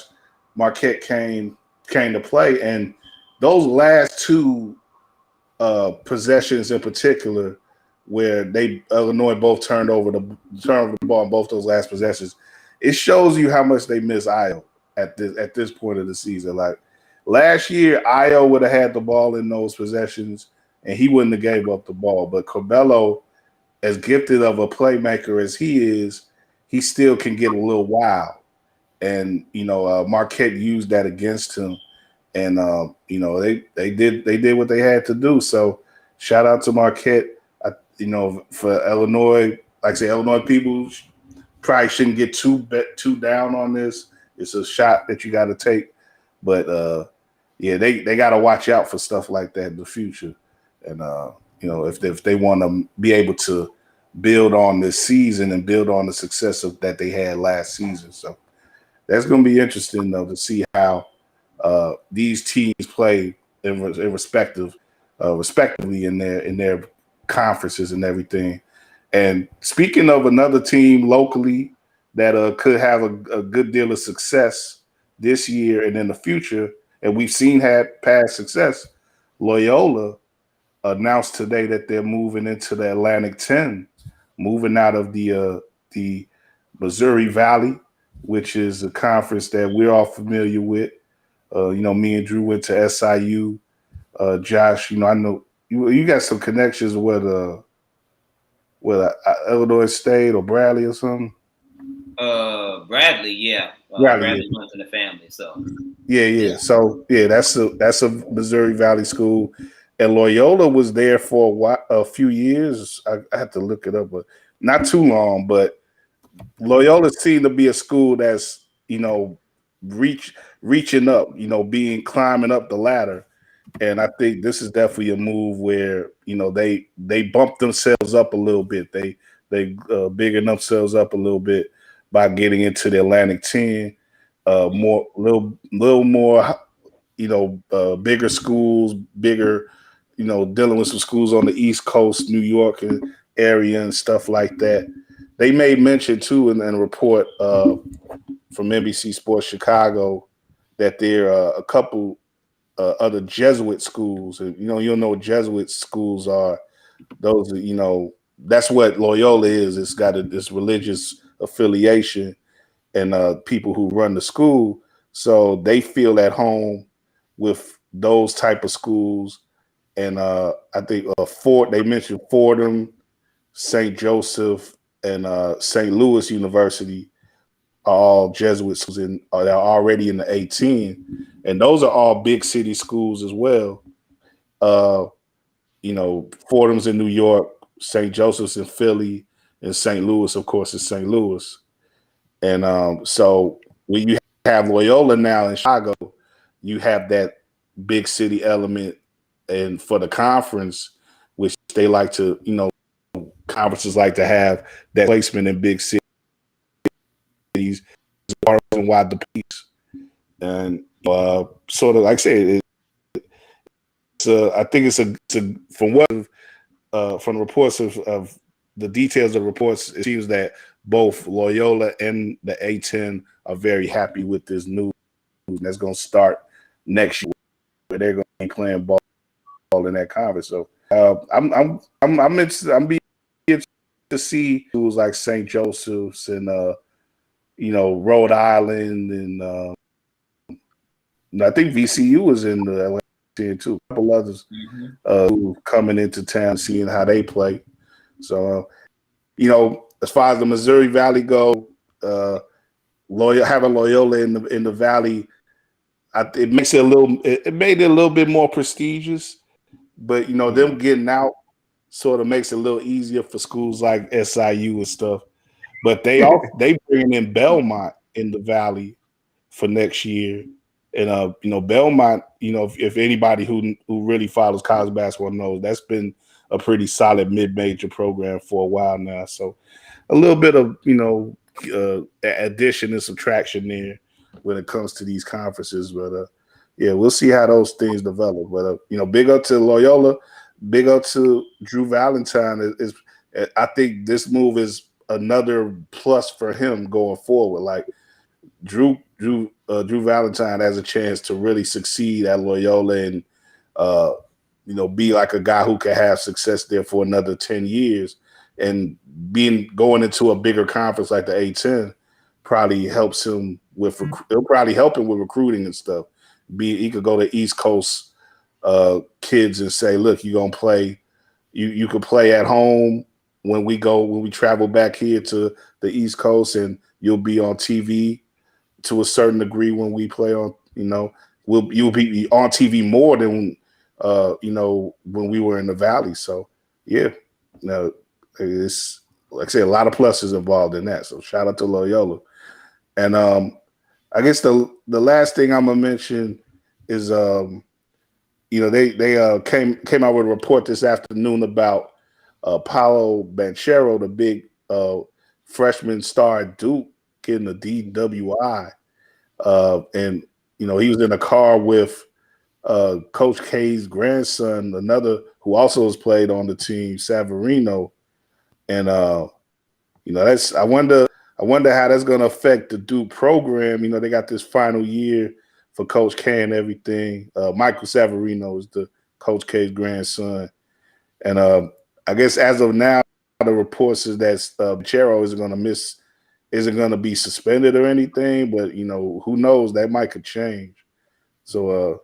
Marquette came to play, and those last two possessions in particular, where Illinois both turned over the ball in both those last possessions, it shows you how much they miss Io at this point of the season. Like last year, Io would have had the ball in those possessions, and he wouldn't have gave up the ball. But Carbello, as gifted of a playmaker as he is, he still can get a little wild. And Marquette used that against him, and they did what they had to do. So shout out to Marquette. For Illinois, like I say, Illinois people probably shouldn't get too down on this. It's a shot that you got to take, but they got to watch out for stuff like that in the future. And if they want to be able to build on this season and build on the success that they had last season, so that's going to be interesting though to see how these teams play respectively in their conferences and everything. And speaking of another team locally that could have a good deal of success this year and in the future, and we've seen had past success, Loyola announced today that they're moving into the Atlantic 10, moving out of the Missouri Valley, which is a conference that we're all familiar with. Me and Drew went to SIU. Josh, I know you got some connections with Illinois State or Bradley or something. Bradley, yeah. Bradley runs in the family, so. Yeah. So that's a Missouri Valley school, and Loyola was there for a few years. I have to look it up, but not too long. But Loyola seemed to be a school that's reaching up, climbing up the ladder. And I think this is definitely a move where they bump themselves up a little bit. They bigging themselves up a little bit by getting into the Atlantic 10, little more, bigger schools, bigger, dealing with some schools on the East Coast, New York area and stuff like that. They made mention too in a report from NBC Sports Chicago that there are a couple other Jesuit schools. And, you'll know what Jesuit schools are. Those are, that's what Loyola is. It's got this religious affiliation. and people who run the school, so they feel at home with those type of schools. And I think they mentioned Fordham, St. Joseph, and St. Louis University are all Jesuit schools, and they're already in the 18, and those are all big city schools as well. Uh, Fordham's in New York, St. Joseph's in Philly, and St. Louis, of course, is St. Louis. And so when you have Loyola now in Chicago, you have that big city element, and for the conference, which they like to, conferences like to have that placement in big cities, part of why the piece. And sort of like I said, I think it's a from the reports of the details of the reports, it seems that both Loyola and the A10 are very happy with this news that's going to start next year, where they're going to be playing ball in that conference. So I'm being interested to see schools like St. Joseph's and Rhode Island, and I think VCU was in the Atlanta too. A couple others coming into town, seeing how they play. So as far as the Missouri Valley go, having Loyola in the Valley, it makes it it made it a little bit more prestigious. But them getting out sort of makes it a little easier for schools like SIU and stuff. But they bringing in Belmont in the Valley for next year. And Belmont, if anybody who really follows college basketball knows, that's been a pretty solid mid-major program for a while now. So a little bit of addition and subtraction there when it comes to these conferences. But yeah, we'll see how those things develop. But big up to Loyola, big up to Drew Valentine. I think this move is another plus for him going forward. Like Drew Valentine has a chance to really succeed at Loyola and be like a guy who can have success there for another 10 years. And going into a bigger conference like the A10 probably helps him it'll probably help him with recruiting and stuff. He could go to East Coast kids and say, look, you're gonna play, you could play at home when we travel back here to the East Coast, and you'll be on TV to a certain degree when we play on, you'll be on TV more than when we were in the Valley. So yeah, it's like I said, a lot of pluses involved in that. So shout out to Loyola. And I guess the last thing I'm gonna mention is they came out with a report this afternoon about Paolo Banchero, the big freshman star at Duke, getting a DWI. And he was in a car with Coach K's grandson, another who also has played on the team, Savarino. And that's I wonder how that's going to affect the Duke program. They got this final year for Coach K and everything. Michael Savarino is the Coach K's grandson, and I guess as of now, the reports is that Banchero isn't going to be suspended or anything. But who knows? That might could change. So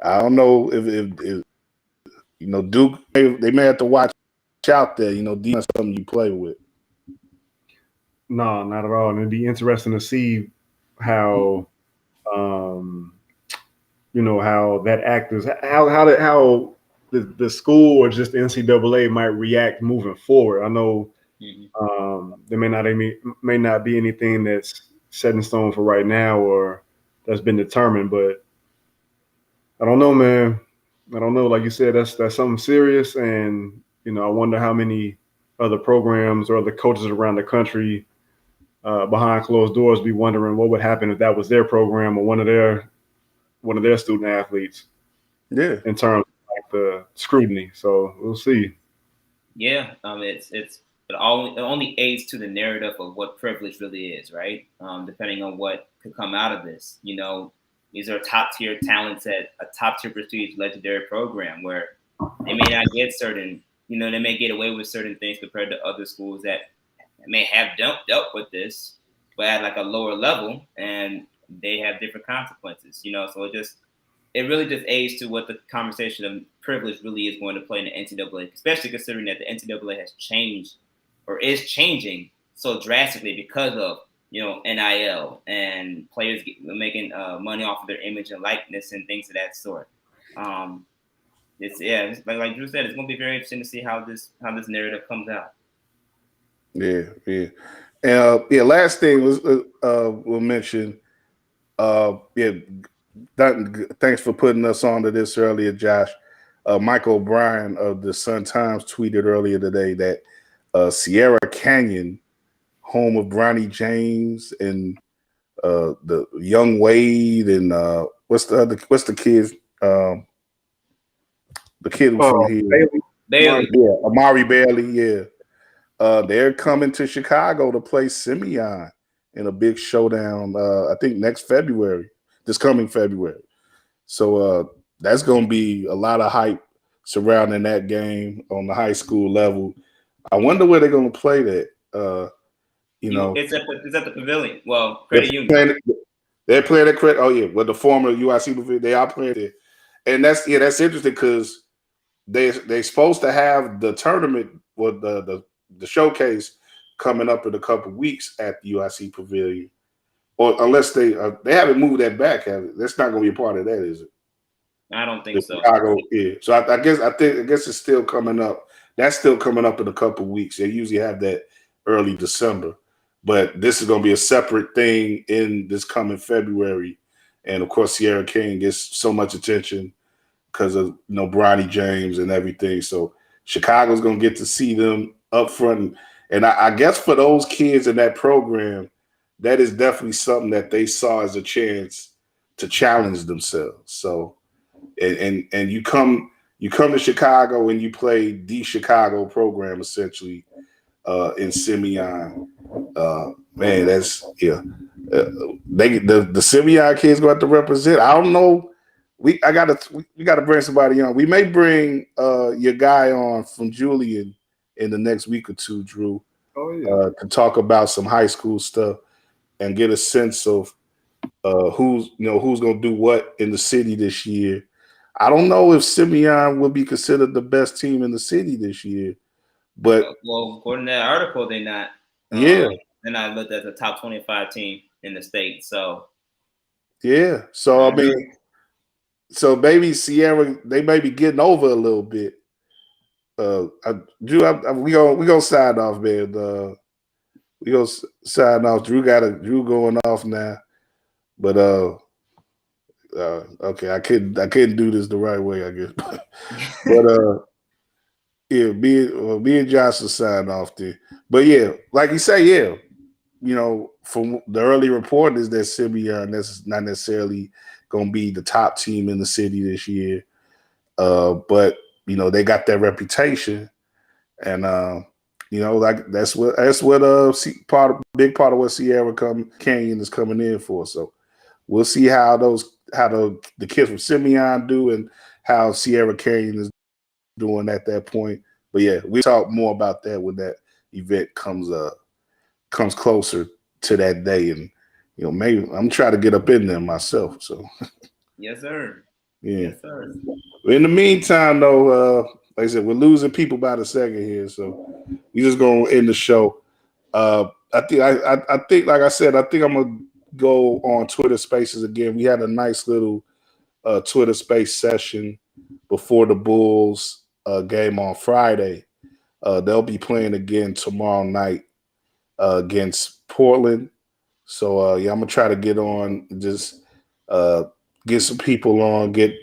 I don't know if Duke, they may have to watch out there. Defense something you play with. No, not at all. And it'd be interesting to see how, how that actors, how the school or just the NCAA might react moving forward. I know there may not be anything that's set in stone for right now or that's been determined, but I don't know, man. I don't know. Like you said, that's something serious, and I wonder how many other programs or other coaches around the country behind closed doors be wondering what would happen if that was their program or one of their student athletes. Yeah, in terms of like the scrutiny. So we'll see. Yeah, it only aids to the narrative of what privilege really is, right? Depending on what could come out of this, these are top tier talents at a top tier prestige legendary program where they may not get certain, they may get away with certain things compared to other schools that may have dealt with this. but at like a lower level, and they have different consequences. So it really just aids to what the conversation of privilege really is going to play in the NCAA, especially considering that the NCAA has changed or is changing so drastically because of NIL and players making money off of their image and likeness and things of that sort. It's like Drew said, it's going to be very interesting to see how this narrative comes out. Yeah. Last thing was we'll mention. Thanks for putting us on to this earlier, Josh. Michael O'Brien of the Sun-Times tweeted earlier today that Sierra Canyon, home of Bronny James and the young Wade and what's the kid? The kid from here, Bailey. Yeah, Amari Bailey. Yeah, they're coming to Chicago to play Simeon in a big showdown. I think this coming February. So that's going to be a lot of hype surrounding that game on the high school level. I wonder where they're going to play that. It's at the Pavilion. Well, Credit Union. They're playing at Credit. Oh yeah, well the former UIC Pavilion. They are playing there, and that's interesting because they're supposed to have the tournament or the showcase coming up in a couple weeks at the UIC Pavilion, or unless they haven't moved that back. Have it? That's not going to be a part of that, is it? I don't think so. Chicago, yeah. So I guess it's still coming up. That's still coming up in a couple weeks. They usually have that early December, but this is going to be a separate thing in this coming February. And of course, Sierra King gets so much attention because of Bronny James and everything. So Chicago's going to get to see them up front, and I guess for those kids in that program, that is definitely something that they saw as a chance to challenge themselves. So. And you come to Chicago and you play the Chicago program essentially in Simeon. Man, that's the Simeon kids going to have to represent. I don't know. We got to bring somebody on. We may bring your guy on from Julian in the next week or two, Drew. Oh yeah. To talk about some high school stuff and get a sense of who's going to do what in the city this year. I don't know if Simeon will be considered the best team in the city this year, but according to that article, they're not. Yeah, they're not looked as a top 25 team in the state. So yeah. So I mean, so maybe Sierra, they may be getting over a little bit. Drew, we gonna sign off, man. We gonna sign off. Drew going off now, but okay, I couldn't do this the right way, I guess. But yeah, me and Josh will sign off there. But yeah, like you say, yeah, from the early report is that Simeon that's not necessarily gonna be the top team in the city this year. But they got that reputation, and like that's what big part of what Sierra Canyon is coming in for. So we'll see how the kids from Simeon do and how Sierra Canyon is doing at that point. But yeah, we talk more about that when that event comes closer to that day, and maybe I'm trying to get up in there myself. So yes, sir. Yeah. Yes, sir. In the meantime, though, like I said, we're losing people by the second here, so we just gonna end the show. I think, like I said, I think I'm gonna go on Twitter Spaces again. We had a nice little Twitter Space session before the Bulls game on Friday. They'll be playing again tomorrow night against Portland. So I'm gonna try to get on, just get some people on, get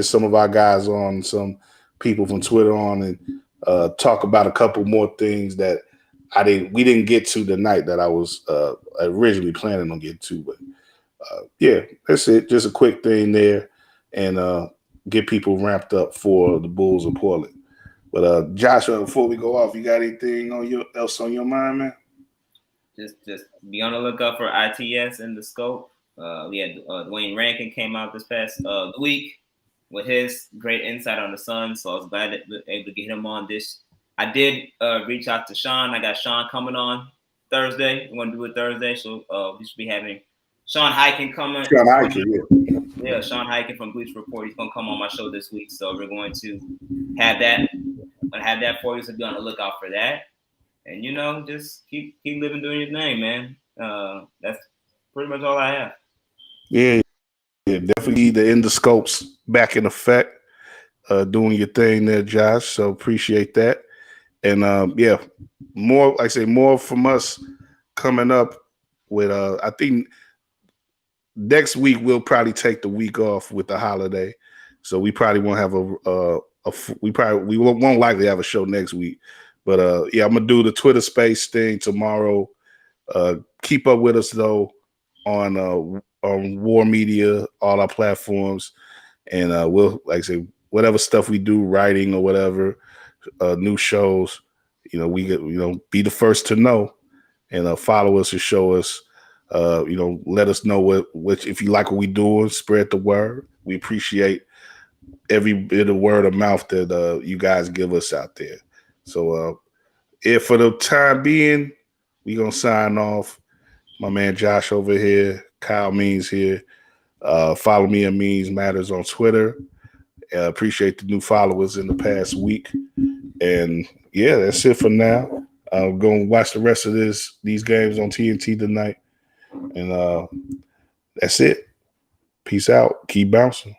some of our guys on, some people from Twitter on, and talk about a couple more things that we didn't get to tonight that I was originally planning on getting to. But yeah, that's it. Just a quick thing there, and get people ramped up for the Bulls of Portland. But Joshua, before we go off, you got anything else on your mind, man? Just be on the lookout for ITS in the scope. We had Dwayne Rankin came out this past week with his great insight on the Suns, so I was glad that we were able to get him on this. I did reach out to Sean. I got Sean coming on Thursday. We're gonna do it Thursday, so we should be having Sean Hyken coming. Sean Hyken, Yeah, Sean Hyken from Bleacher Report. He's gonna come on my show this week, so we're going to have that. I'm gonna have that for you, so be on the lookout for that. And just keep living, doing your thing, man. That's pretty much all I have. Yeah, definitely the endoscopes back in effect, doing your thing there, Josh. So appreciate that. And more, like I say, more from us coming up with. I think next week we'll probably take the week off with the holiday, so we probably won't have we won't likely have a show next week. But I'm gonna do the Twitter Space thing tomorrow. Keep up with us though on WARR Media, all our platforms, and we'll, like I say, whatever stuff we do, writing or whatever, new shows, we get, be the first to know, and follow us and show us, let us know what if you like what we doing, spread the word. We appreciate every bit of word of mouth that you guys give us out there. So for the time being, we gonna sign off. My man Josh over here, Kyle Means here. Follow me at Means Matters on Twitter. Appreciate the new followers in the past week. And yeah, that's it for now. I'm going to watch the rest of these games on TNT tonight. And that's it. Peace out. Keep bouncing.